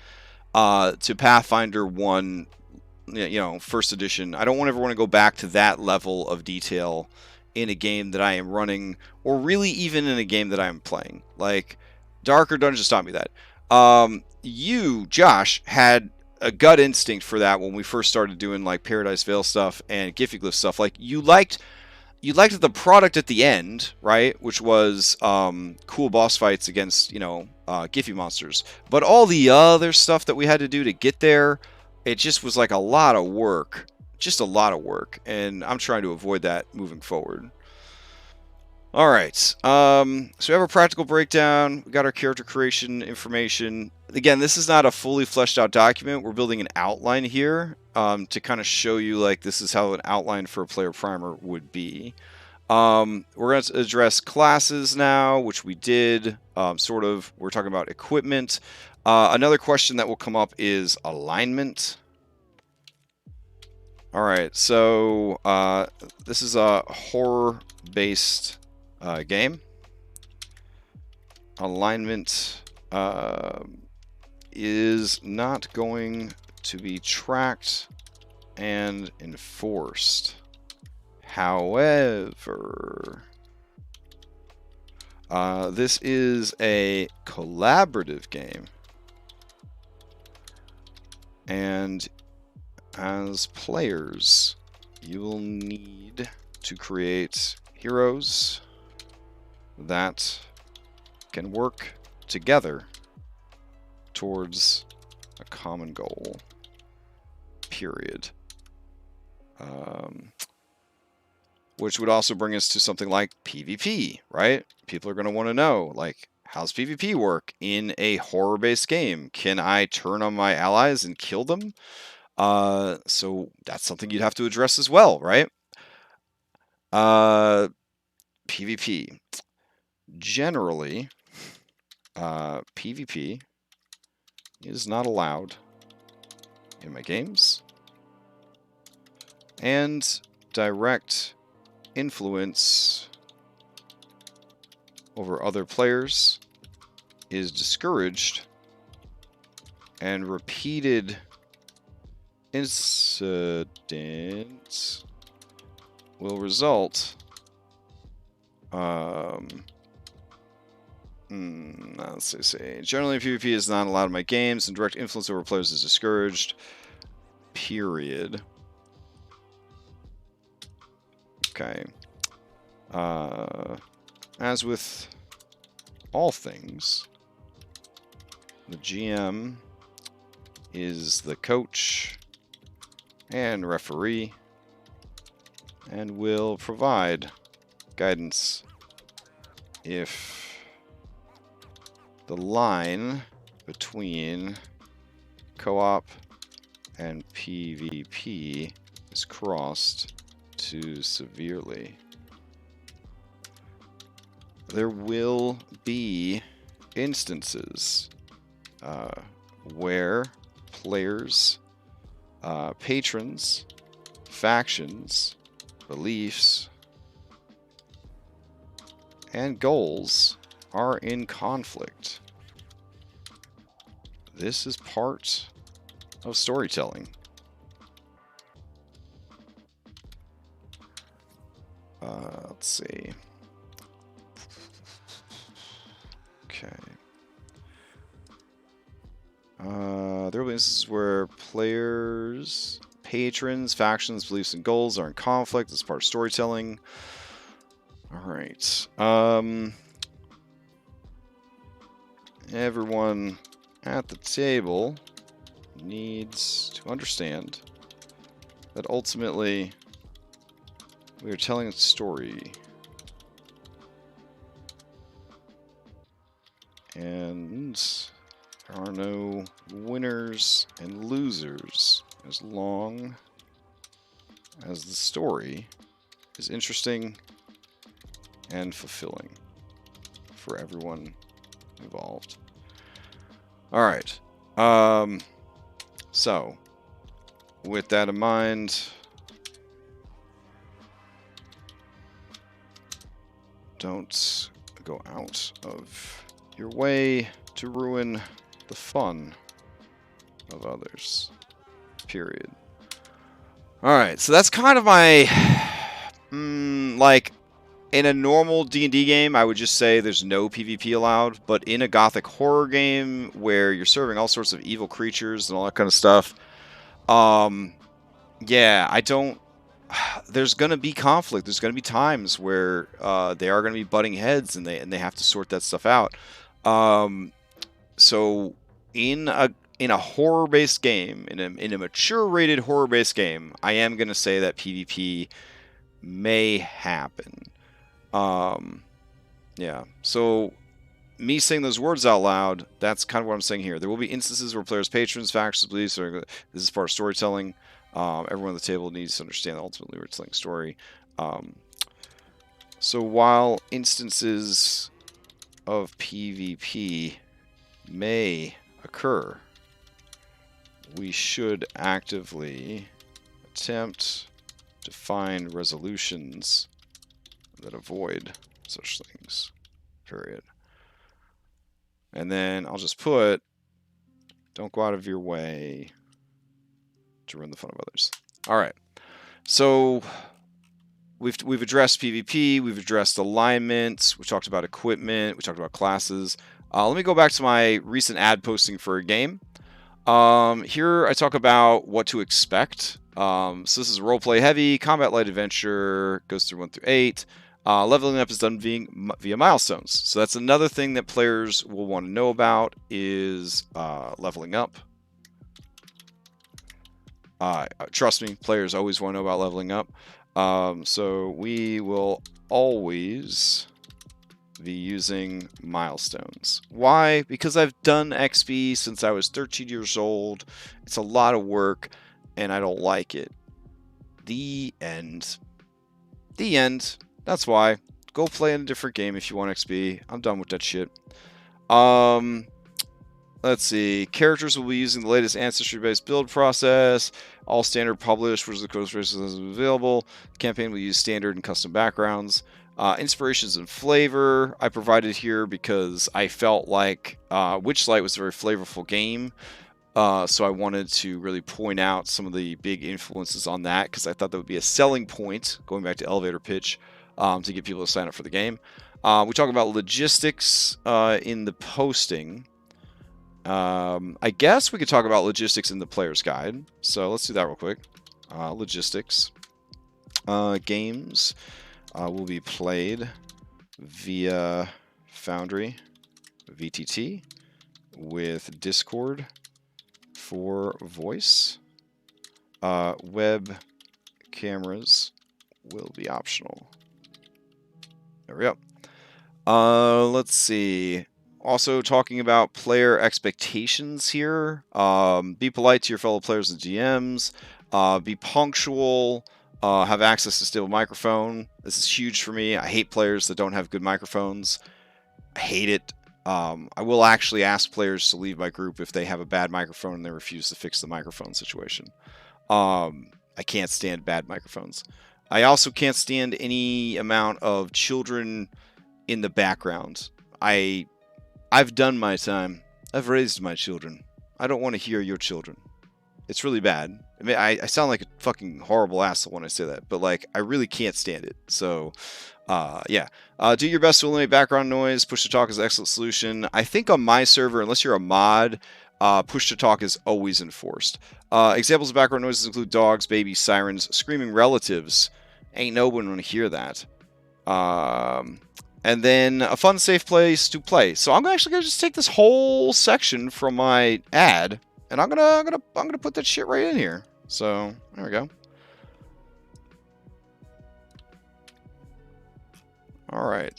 to Pathfinder 1, first edition. I don't ever want to go back to that level of detail in a game that I am running, or really even in a game that I am playing. Like, Darker Dungeons taught me that. You, Josh, had a gut instinct for that when we first started doing like Paradise Vale stuff and Giffyglyph stuff. Like, you liked the product at the end, right? Which was cool boss fights against Giffy monsters. But all the other stuff that we had to do to get there, it just was like a lot of work. Just a lot of work, and I'm trying to avoid that moving forward. All right, so we have our practical breakdown. We got our character creation information. Again, this is not a fully fleshed out document. We're building an outline here to kind of show you like this is how an outline for a player primer would be. We're going to address classes now, which we did. Sort of, we're talking about equipment. Another question that will come up is alignment. All right, so this is a horror-based game. Alignment is not going to be tracked and enforced. However, this is a collaborative game, and as players, you will need to create heroes that can work together towards a common goal, period. Which would also bring us to something like PvP, right? People are going to want to know, like, how's PvP work in a horror-based game? Can I turn on my allies and kill them? So that's something you'd have to address as well, right? PvP. Generally, PvP is not allowed in my games, and direct influence over other players is discouraged, and repeated incidents will result let's see. Generally, PvP is not allowed in my games, and direct influence over players is discouraged. Period. Okay. As with all things, the GM is the coach and referee, and will provide guidance if the line between co-op and PvP is crossed too severely. there will be instances where players, patrons, factions, beliefs, and goals are in conflict. This is part of storytelling. Let's see. Okay. There will be instances where players, patrons, factions, beliefs, and goals are in conflict. This is part of storytelling. Alright. Everyone at the table needs to understand that ultimately we are telling a story. And there are no winners and losers as long as the story is interesting and fulfilling for everyone involved. All right. So, with that in mind, don't go out of your way to ruin the fun of others. Period. All right, so that's kind of my like. In a normal D&D game, I would just say there's no PvP allowed, but in a Gothic Horror game where you're serving all sorts of evil creatures and all that kind of stuff, yeah, I don't... There's going to be conflict. There's going to be times where they are going to be butting heads and they have to sort that stuff out. So in a horror-based game, in a mature-rated horror-based game, I am going to say that PvP may happen. Yeah, so me saying those words out loud, that's kind of what I'm saying here. There will be instances where players, patrons, factions, beliefs, this is part of storytelling. Everyone at the table needs to understand that ultimately we're telling a story. So while instances of PvP may occur, we should actively attempt to find resolutions that avoid such things, period. And then I'll just put, don't go out of your way to ruin the fun of others. All right, so we've addressed PvP, we've addressed alignment, we talked about equipment, we talked about classes. Let me go back to my recent ad posting for a game. Here I talk about what to expect. So this is roleplay heavy, combat light adventure, goes through 1 through 8. Leveling up is done via milestones. So that's another thing that players will want to know about is leveling up. Trust me, players always want to know about leveling up. So we will always be using milestones. Why? Because I've done XP since I was 13 years old. It's a lot of work, and I don't like it. The end. The end. That's why. Go play in a different game if you want XP. I'm done with that shit. Let's see. Characters will be using the latest Ancestry-based build process. All standard published, which is the Compendium is available. The campaign will use standard and custom backgrounds. Inspirations and flavor I provided here because I felt like Witchlight was a very flavorful game. So I wanted to really point out some of the big influences on that because I thought that would be a selling point, going back to elevator pitch, to get people to sign up for the game. We talk about logistics in the posting. I guess we could talk about logistics in the player's guide. So let's do that real quick. Logistics. Games will be played via Foundry, VTT, with Discord for voice. Web cameras will be optional. There we go. Let's see. Also talking about player expectations here. Be polite to your fellow players and GMs. Be punctual. have access to stable microphone. This is huge for me. I hate players that don't have good microphones. I hate it. I will actually ask players to leave my group if they have a bad microphone and they refuse to fix the microphone situation. I can't stand bad microphones. I also can't stand any amount of children in the background. I've done my time. I've raised my children. I don't want to hear your children. It's really bad. I mean, I sound like a fucking horrible asshole when I say that, but like, I really can't stand it. So, yeah. Do your best to eliminate background noise. Push to talk is an excellent solution. I think on my server, unless you're a mod, push to talk is always enforced. Examples of background noises include dogs, babies, sirens, screaming relatives. Ain't no one want to hear that. And then a fun, safe place to play. So I'm actually gonna just take this whole section from my ad, and I'm gonna put that shit right in here. So there we go. All right.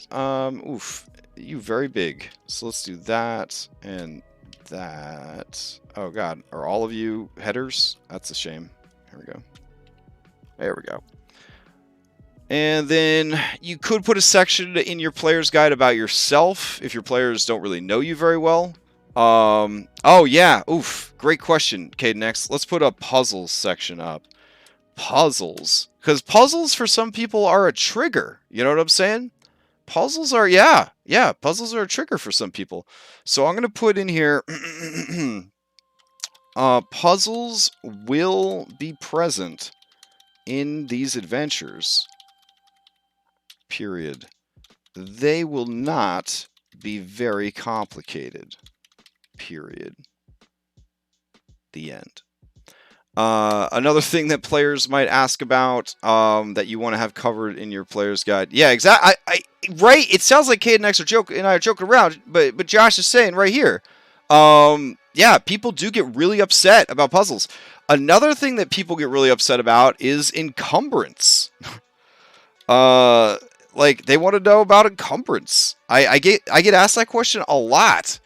Oof. You very big. So let's do that and that. Oh god, are all of you headers? That's a shame. Here we go. There we go. And then you could put a section in your player's guide about yourself if your players don't really know you very well. Oh yeah, oof, great question. Okay, next, let's put a puzzles section up. Puzzles, because puzzles for some people are a trigger. You know what I'm saying? Puzzles are, yeah, puzzles are a trigger for some people. So I'm gonna put in here, puzzles will be present in these adventures. Period. They will not be very complicated. Period. The end. Another thing that players might ask about that you want to have covered in your player's guide. Yeah, exactly. Right. It sounds like Cade and X and I are joking around, but Josh is saying right here. Yeah, people do get really upset about puzzles. Another thing that people get really upset about is encumbrance. Like they want to know about encumbrance. I get asked that question a lot.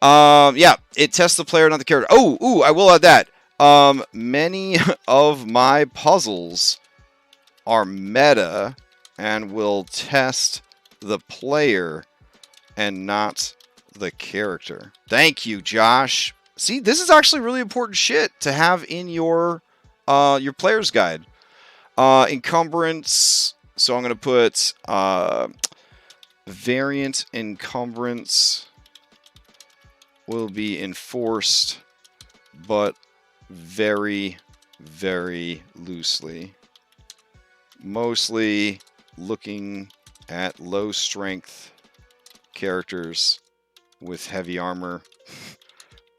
Yeah, it tests the player, not the character. Oh, I will add that. Many of my puzzles are meta and will test the player and not the character. Thank you, Josh. See, this is actually really important shit to have in your player's guide. Encumbrance. So I'm going to put variant encumbrance will be enforced, but very, very loosely. Mostly looking at low strength characters with heavy armor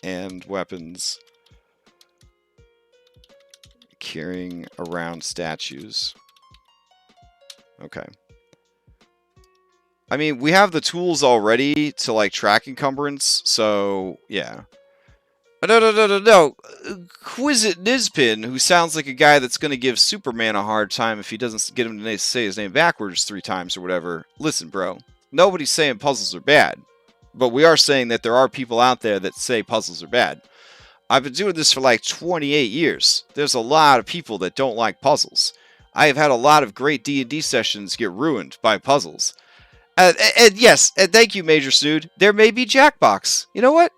and weapons carrying around statues. Okay. I mean, we have the tools already to, like, track encumbrance, so, yeah. No. Quizit Nizpin, who sounds like a guy that's going to give Superman a hard time if he doesn't get him to say his name backwards 3 times or whatever. Listen, bro. Nobody's saying puzzles are bad. But we are saying that there are people out there that say puzzles are bad. I've been doing this for like 28 years. There's a lot of people that don't like puzzles. I have had a lot of great D&D sessions get ruined by puzzles. And yes, and thank you, Major Snood. There may be Jackbox. You know what?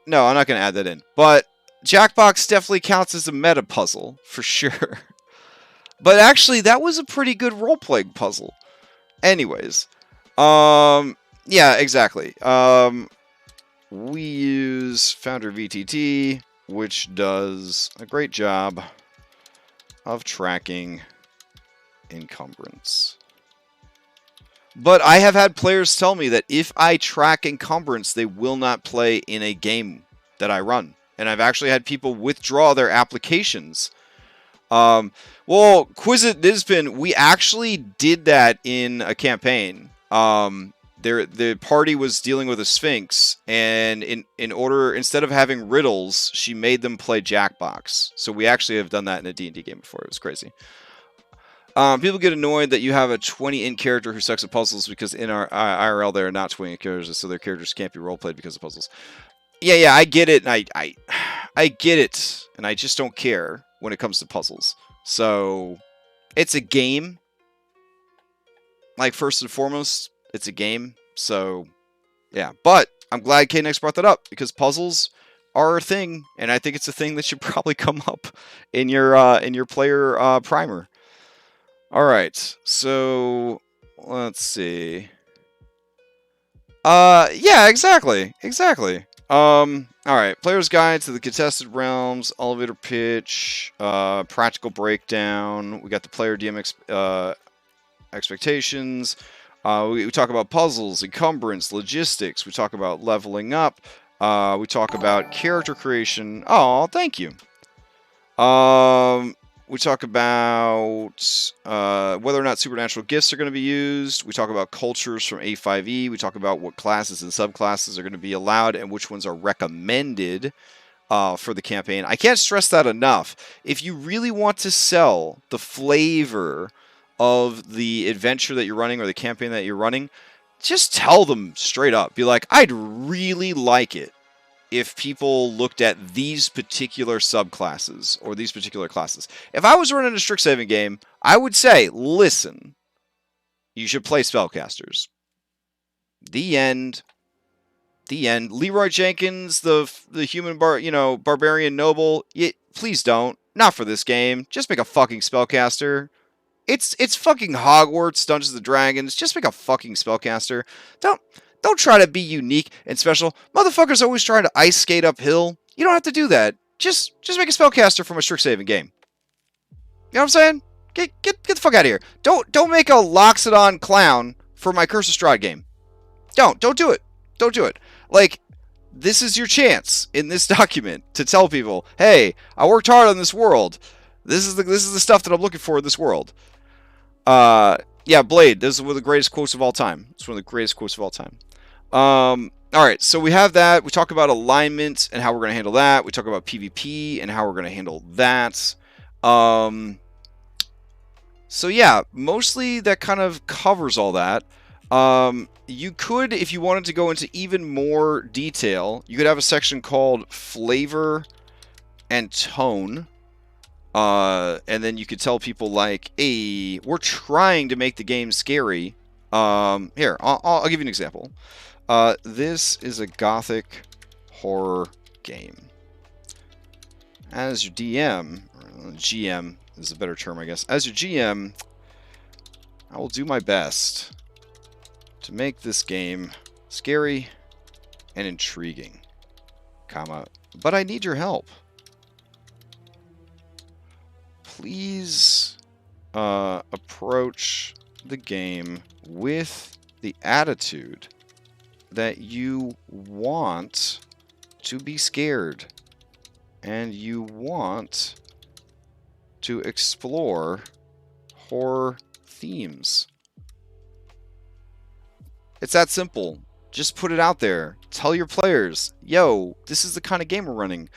No, I'm not going to add that in. But Jackbox definitely counts as a meta puzzle, for sure. But actually, that was a pretty good role-playing puzzle. Anyways. Yeah, exactly. We use Founder VTT, which does a great job of tracking encumbrance. But I have had players tell me that if I track encumbrance, they will not play in a game that I run. And I've actually had people withdraw their applications. Well, Quizit Nizpin, we actually did that in a campaign. The party was dealing with a Sphinx, and in order, instead of having riddles, she made them play Jackbox. So we actually have done that in a D&D game before. It was crazy. People get annoyed that you have a 20-int character who sucks at puzzles because in our IRL there are not 20-int characters, so their characters can't be roleplayed because of puzzles. yeah, I get it, and I get it, and I just don't care when it comes to puzzles. So, it's a game. Like, first and foremost, it's a game. So, yeah. But I'm glad KNX brought that up, because puzzles are a thing, and I think it's a thing that should probably come up in your player primer. All right, so let's see. Yeah, exactly. All right, player's guide to the contested realms, elevator pitch, practical breakdown. We got the player DM expectations. We talk about puzzles, encumbrance, logistics. We talk about leveling up. We talk about character creation. Oh, thank you. We talk about whether or not supernatural gifts are going to be used. We talk about cultures from A5E. We talk about what classes and subclasses are going to be allowed and which ones are recommended for the campaign. I can't stress that enough. If you really want to sell the flavor of the adventure that you're running or the campaign that you're running, just tell them straight up. Be like, I'd really like it if people looked at these particular subclasses or these particular classes. If I was running a Strixhaven game, I would say, listen, you should play spellcasters. The end. Leroy Jenkins, the human barbarian noble, please don't. Not for this game. Just make a fucking spellcaster. It's fucking Hogwarts, Dungeons and Dragons. Just make a fucking spellcaster. Don't try to be unique and special. Motherfuckers always trying to ice skate uphill. You don't have to do that. Just make a spellcaster from a Strixhaven game. You know what I'm saying? Get the fuck out of here. Don't make a Loxodon clown for my Curse of Strahd game. Don't do it. Don't do it. Like, this is your chance in this document to tell people, hey, I worked hard on this world. This is the stuff that I'm looking for in this world. Yeah, Blade. This is one of the greatest quotes of all time. It's one of the greatest quotes of all time. All right, so we have that. We talk about alignment and how we're going to handle that. We talk about PvP and how we're going to handle that. So yeah, mostly that kind of covers all that. You could, if you wanted to go into even more detail, you could have a section called Flavor and Tone. And then you could tell people like, hey, we're trying to make the game scary. Here, I'll give you an example. This is a Gothic Horror game. As your DM, or GM is a better term, I guess. As your GM, I will do my best to make this game scary and intriguing, but I need your help. Please approach the game with the attitude that you want to be scared and you want to explore horror themes. It's that simple. Just put it out there. Tell your players, yo, this is the kind of game we're running.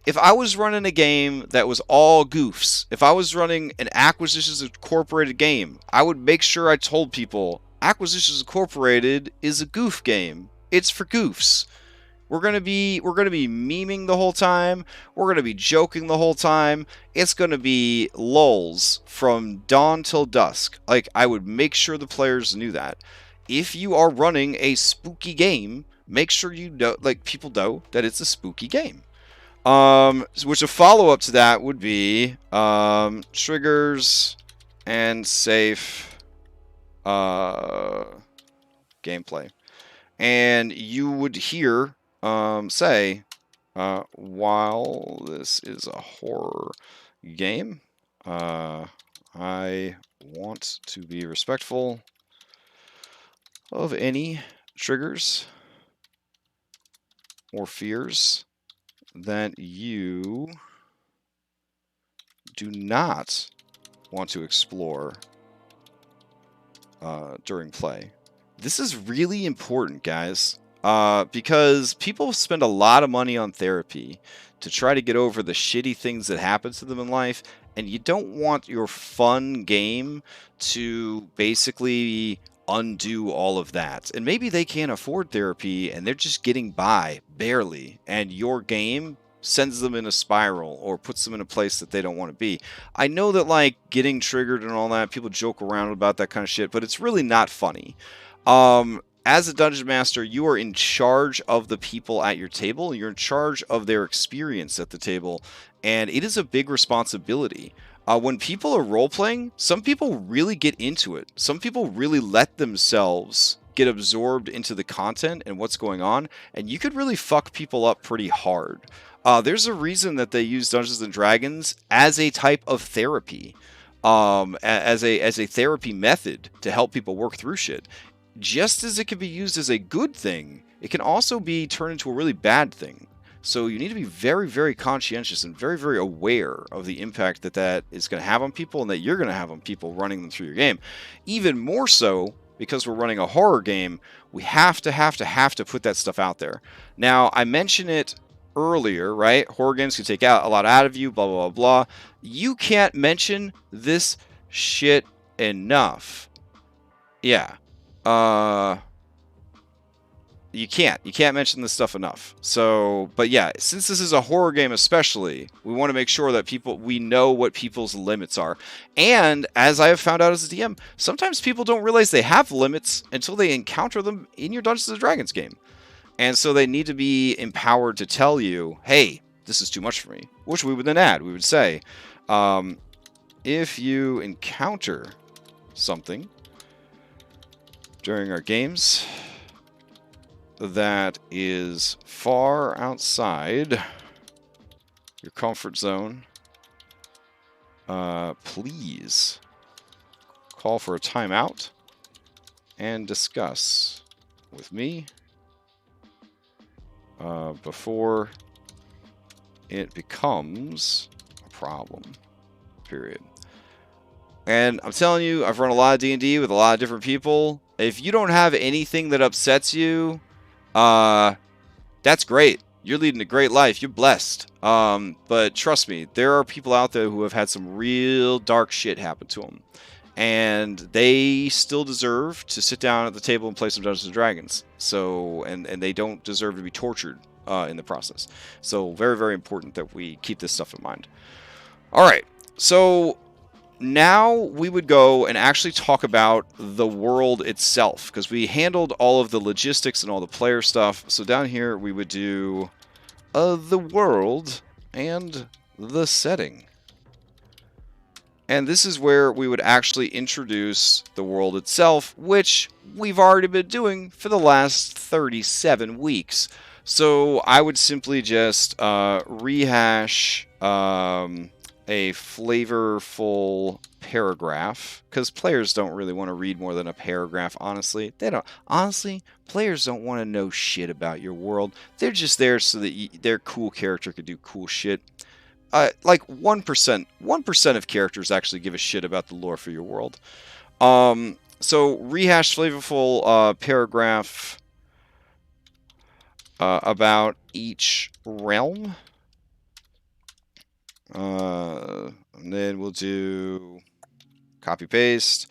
If I was running a game that was all goofs, if I was running an Acquisitions Incorporated game, I would make sure I told people, Acquisitions Incorporated is a goof game. It's for goofs. We're gonna be memeing the whole time. We're gonna be joking the whole time. It's gonna be lulz from dawn till dusk. Like, I would make sure the players knew that. If you are running a spooky game, make sure you know, like, people know that it's a spooky game. Which a follow-up to that would be triggers and safe gameplay. And you would hear say, while this is a horror game, I want to be respectful of any triggers or fears that you do not want to explore during play. This is really important, guys, because people spend a lot of money on therapy to try to get over the shitty things that happen to them in life, and you don't want your fun game to basically undo all of that. And maybe they can't afford therapy and they're just getting by, barely. And your game sends them in a spiral or puts them in a place that they don't want to be. I know that, like, getting triggered and all that, people joke around about that kind of shit, but it's really not funny. As a dungeon master, you are in charge of the people at your table. You're in charge of their experience at the table, and it is a big responsibility. When people are role-playing, some people really get into it. Some people really let themselves get absorbed into the content and what's going on, and you could really fuck people up pretty hard. There's a reason that they use Dungeons and Dragons as a type of therapy, as a therapy method to help people work through shit. Just as it can be used as a good thing, it can also be turned into a really bad thing. So you need to be very, very conscientious and very, very aware of the impact that that is going to have on people and that you're going to have on people running them through your game. Even more so, because we're running a horror game, we have to put that stuff out there. Now, I mentioned it earlier, right? Horror games can take out a lot out of you, blah, blah, blah, blah. You can't mention this shit enough. Yeah. You can't mention this stuff enough. So, but yeah, since this is a horror game especially, we want to make sure that we know what people's limits are. And as I have found out as a DM, sometimes people don't realize they have limits until they encounter them in your Dungeons & Dragons game. And so they need to be empowered to tell you, hey, this is too much for me. Which we would then add. We would say, if you encounter something during our games that is far outside your comfort zone, please call for a timeout and discuss with me before it becomes a problem, period. And I'm telling you, I've run a lot of D&D with a lot of different people. If you don't have anything that upsets you, that's great. You're leading a great life. You're blessed. But trust me, there are people out there who have had some real dark shit happen to them. And they still deserve to sit down at the table and play some Dungeons & Dragons. So, and they don't deserve to be tortured in the process. So, very, very important that we keep this stuff in mind. All right. So, now we would go and actually talk about the world itself, because we handled all of the logistics and all the player stuff. So down here we would do the world and the setting. And this is where we would actually introduce the world itself, which we've already been doing for the last 37 weeks. So I would simply just rehash a flavorful paragraph, because players don't really want to read more than a paragraph, honestly. Players don't want to know shit about your world. They're just there so that their cool character could do cool shit. Like 1% of characters actually give a shit about the lore for your world. So rehash flavorful paragraph about each realm. And then we'll do copy paste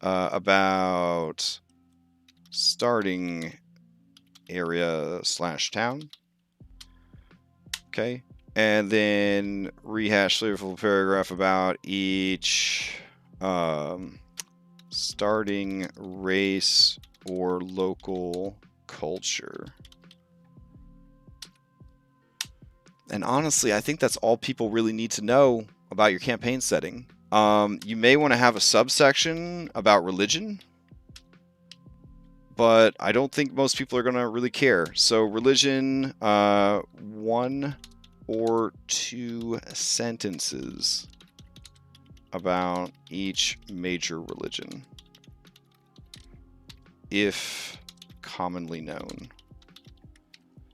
about starting area / town. Okay. And then rehash flavorful paragraph about each starting race or local culture. And honestly, I think that's all people really need to know about your campaign setting. You may want to have a subsection about religion, but I don't think most people are going to really care. So religion, 1 or 2 sentences about each major religion, if commonly known.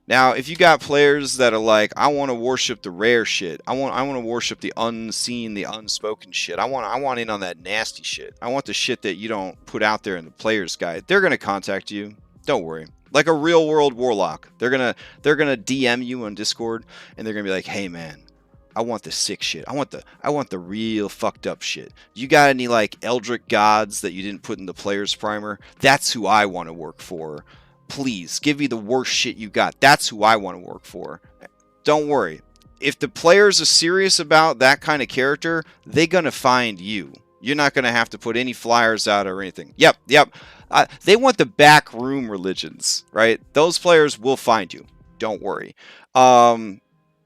Now, if you got players that are like, I want to worship the rare shit. I want to worship the unseen, the unspoken shit. I want in on that nasty shit. I want the shit that you don't put out there in the player's guide. They're going to contact you. Don't worry. Like a real world warlock. They're going to DM you on Discord, and they're going to be like, hey man, I want the sick shit. I want the real fucked up shit. You got any like Eldritch gods that you didn't put in the player's primer? That's who I want to work for. Please give me the worst shit you got. That's who I want to work for. Don't worry. If the players are serious about that kind of character, they're gonna find you. You're not gonna have to put any flyers out or anything. Yep. They want the back room religions, right? Those players will find you. Don't worry.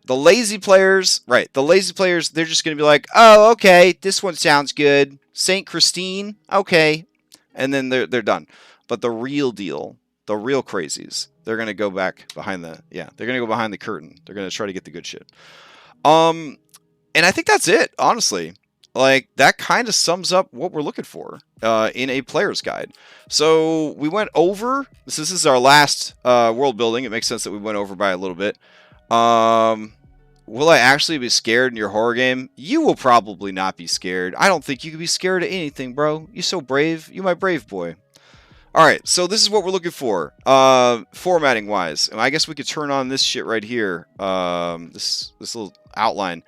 The lazy players, right? The lazy players, they're just going to be like, oh, okay, this one sounds good. Saint Christine, okay, and then they're done. But the real deal, the real crazies, they're going to go back behind the they're going to go behind the curtain. They're going to try to get the good shit. And I think that's it, honestly. Like, that kind of sums up what we're looking for in a player's guide. So we went over. This is our last world building. It makes sense that we went over by a little bit. Will I actually be scared in your horror game? You will probably not be scared. I don't think you can be scared of anything, bro. You're so brave. You're my brave boy. Alright, so this is what we're looking for, formatting-wise. And I guess we could turn on this shit right here, this little outline.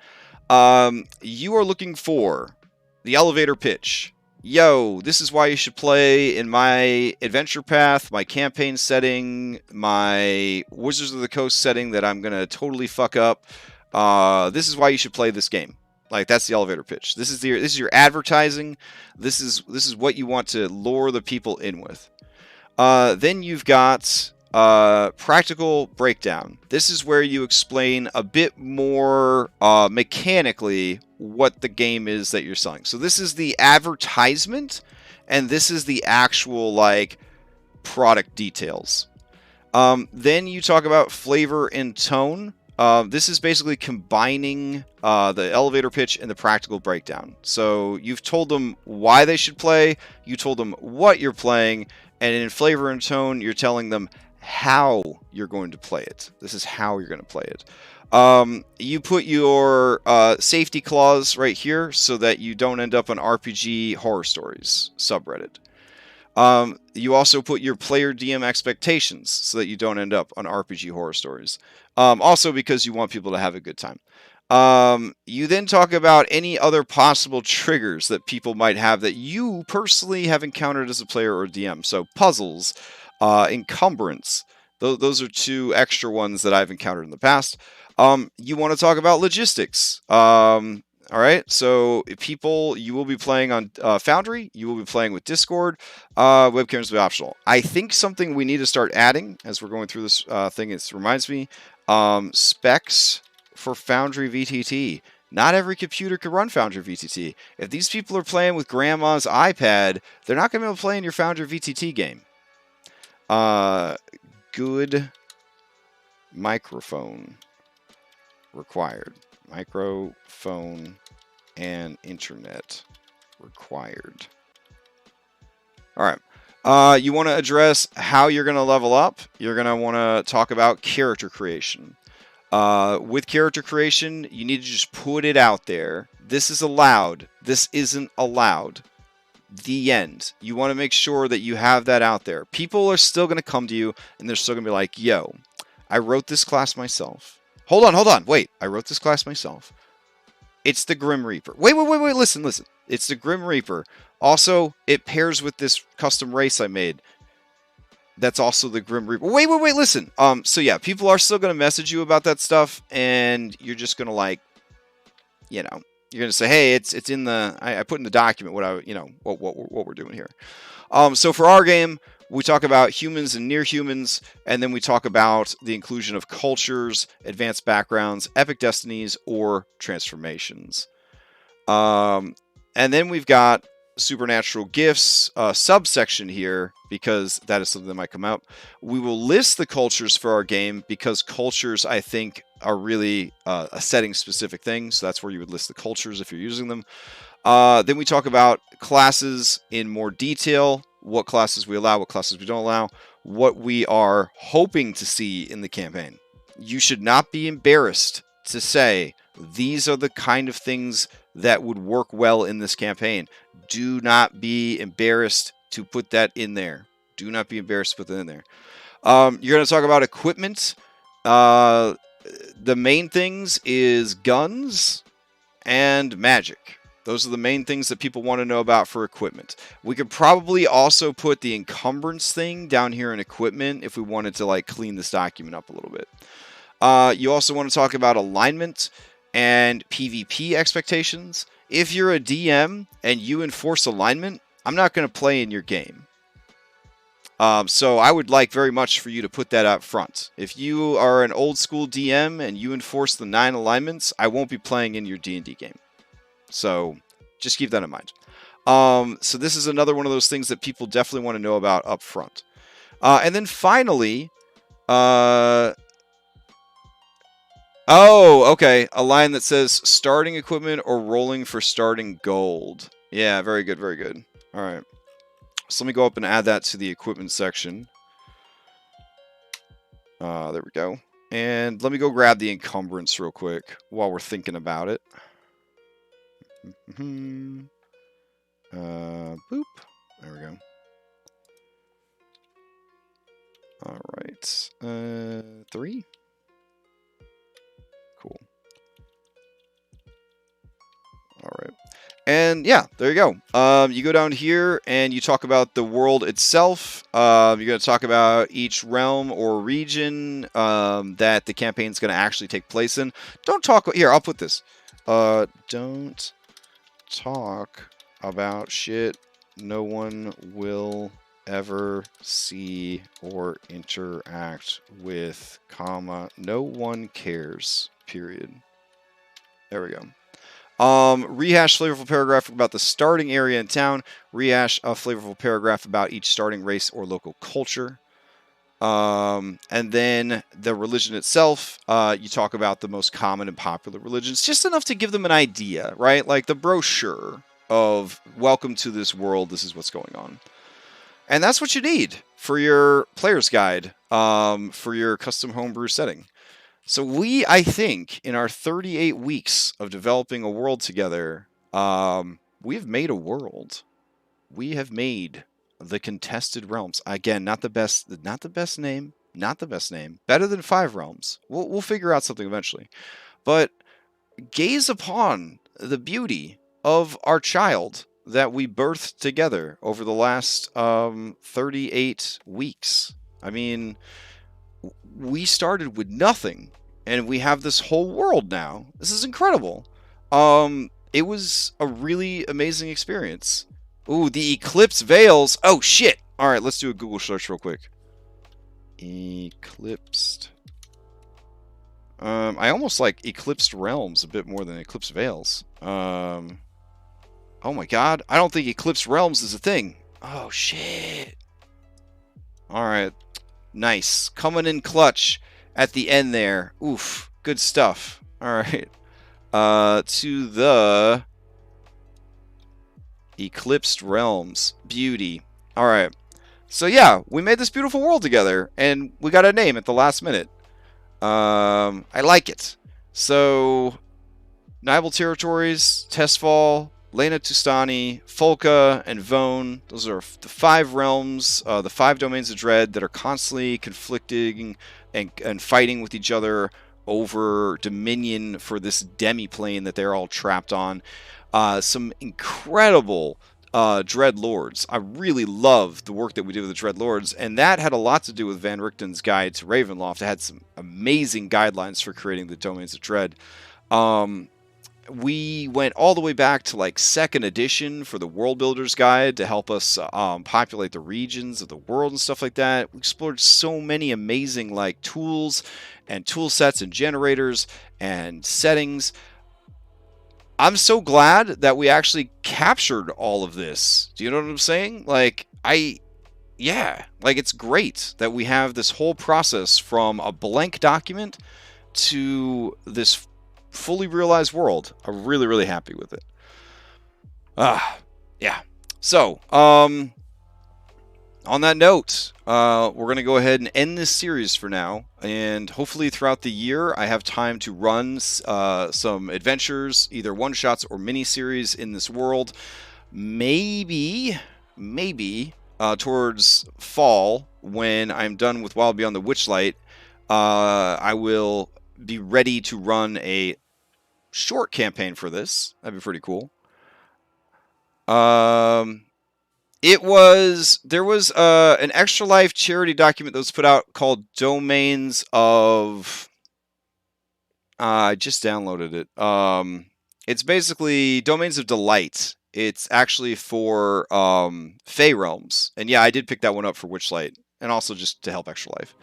You are looking for the elevator pitch. Yo, this is why you should play in my adventure path, my campaign setting, my Wizards of the Coast setting that I'm going to totally fuck up. This is why you should play this game. Like, that's the elevator pitch. This is your advertising. This is what you want to lure the people in with. Then you've got practical breakdown. This is where you explain a bit more mechanically what the game is that you're selling. So this is the advertisement, and this is the actual like product details. Then you talk about flavor and tone. This is basically combining the elevator pitch and the practical breakdown. So you've told them why they should play, you told them what you're playing, and in flavor and tone, you're telling them how you're going to play it. This is how you're going to play it. You put your safety clause right here so that you don't end up on RPG Horror Stories subreddit. You also put your player DM expectations so that you don't end up on RPG Horror Stories. Also because you want people to have a good time. You then talk about any other possible triggers that people might have that you personally have encountered as a player or DM. So puzzles, Encumbrance. Those are two extra ones that I've encountered in the past. You want to talk about logistics. All right, so people, you will be playing on Foundry. You will be playing with Discord. Webcams will be optional. I think something we need to start adding as we're going through this thing, it reminds me, specs for Foundry VTT. Not every computer can run Foundry VTT. If these people are playing with grandma's iPad, they're not going to be able to play in your Foundry VTT game. Good microphone required. Microphone and internet required. All right. You want to address how you're going to level up. You're going to want to talk about character creation. With character creation, you need to just put it out there. This is allowed. This isn't allowed. The end. You want to make sure that you have that out there. People are still going to come to you, and they're still going to be like, yo, I wrote this class myself. Hold on. Wait, I wrote this class myself. It's the Grim Reaper. Wait. Listen. It's the Grim Reaper. Also, it pairs with this custom race I made. That's also the Grim Reaper. Wait, listen. So yeah, people are still going to message you about that stuff, and you're just going to like, you know, you're going to say, hey, it's in the, I put in the document what we're doing here. So for our game, we talk about humans and near humans, and then we talk about the inclusion of cultures, advanced backgrounds, epic destinies, or transformations. And then we've got supernatural gifts subsection here, because that is something that might come out. We will list the cultures for our game because cultures, I think, are really a setting specific thing. So that's where you would list the cultures if you're using them. Then we talk about classes in more detail, what classes we allow, what classes we don't allow, what we are hoping to see in the campaign. You should not be embarrassed to say, these are the kind of things that would work well in this campaign. Do not be embarrassed to put that in there. Do not be embarrassed to put that in there. You're going to talk about equipment. the main things is guns and magic. Those are the main things that people want to know about for equipment. We could probably also put the encumbrance thing down here in equipment if we wanted to like clean this document up a little bit. You also want to talk about alignment and PvP expectations. If you're a DM and you enforce alignment, I'm not going to play in your game. So I would like very much for you to put that up front. If you are an old school DM and you enforce the 9 alignments, I won't be playing in your D&D game. So just keep that in mind. So this is another one of those things that people definitely want to know about up front. And then finally, oh, okay, a line that says starting equipment or rolling for starting gold. Yeah, very good, very good. All right. So let me go up and add that to the equipment section. There we go. And let me go grab the encumbrance real quick while we're thinking about it. Boop. There we go. All right. 3. Cool. All right. And yeah, there you go. You go down here and you talk about the world itself. You're going to talk about each realm or region that the campaign is going to actually take place in. Don't talk... Here, I'll put this. Don't talk about shit no one will ever see or interact with, comma, no one cares, period. There we go. Rehash flavorful paragraph about the starting area in town. Rehash a flavorful paragraph about each starting race or local culture. And then the religion itself, you talk about the most common and popular religions, just enough to give them an idea, right? Like the brochure of welcome to this world, this is what's going on. And that's what you need for your player's guide, for your custom homebrew setting. So we, I think, in our 38 weeks of developing a world together, we've made a world. We have made the Contested Realms. Again, not the best name. Better than 5 realms. We'll figure out something eventually. But gaze upon the beauty of our child that we birthed together over the last 38 weeks. I mean, we started with nothing, and we have this whole world now. This is incredible. It was a really amazing experience. Ooh, the Eclipsed Veils. Oh, shit. All right, let's do a Google search real quick. Eclipsed. I almost like Eclipsed Realms a bit more than Eclipsed Veils. Oh my god, I don't think Eclipsed Realms is a thing. Oh, shit. Alright, nice. Coming in clutch at the end there. Oof, good stuff. Alright. To the Eclipsed Realms. Beauty. Alright. So yeah, we made this beautiful world together, and we got a name at the last minute. I like it. So, Nibel Territories, Testfall, Lena Tustani, Folka, and Vone. Those are the 5 realms, the 5 domains of dread that are constantly conflicting and fighting with each other over dominion for this demi-plane that they're all trapped on. Some incredible Dread Lords. I really love the work that we did with the Dread Lords, and that had a lot to do with Van Richten's guide to Ravenloft. It had some amazing guidelines for creating the domains of dread. We went all the way back to like 2nd edition for the World Builder's Guide to help us populate the regions of the world and stuff like that. We explored so many amazing like tools and tool sets and generators and settings. I'm so glad that we actually captured all of this. Do you know what I'm saying? Like, yeah, like it's great that we have this whole process from a blank document to this fully realized world. I'm really, really happy with it. Yeah. So, on that note, we're going to go ahead and end this series for now, and hopefully throughout the year I have time to run some adventures, either one-shots or mini-series in this world. Maybe towards fall, when I'm done with Wild Beyond the Witchlight, I will be ready to run a short campaign for this. That'd be pretty cool. There was an Extra Life charity document that was put out called Domains of. I just downloaded it. It's basically Domains of Delight. It's actually for Fey Realms, and yeah, I did pick that one up for Witchlight, and also just to help Extra Life.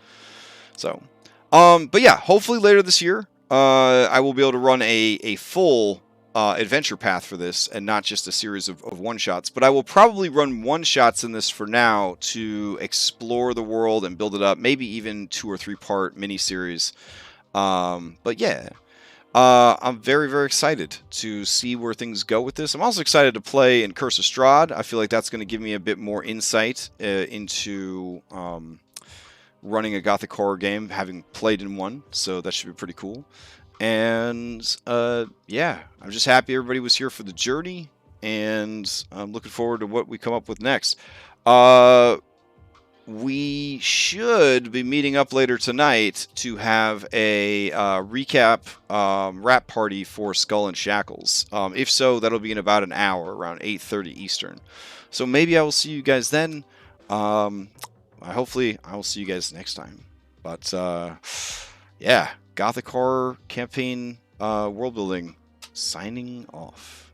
So, but yeah, hopefully later this year, I will be able to run a full adventure path for this, and not just a series of one-shots. But I will probably run one-shots in this for now to explore the world and build it up, maybe even 2 or 3 part mini-series. But yeah, I'm very, very excited to see where things go with this. I'm also excited to play in Curse of Strahd. I feel like that's going to give me a bit more insight into running a Gothic Horror game, having played in one, so that should be pretty cool. And yeah, I'm just happy everybody was here for the journey, and I'm looking forward to what we come up with next. We should be meeting up later tonight to have a recap wrap party for Skull and Shackles. If so, that'll be in about an hour, around 8:30 Eastern. So maybe I will see you guys then. Hopefully, I will see you guys next time. But yeah, Gothic Horror campaign world building signing off.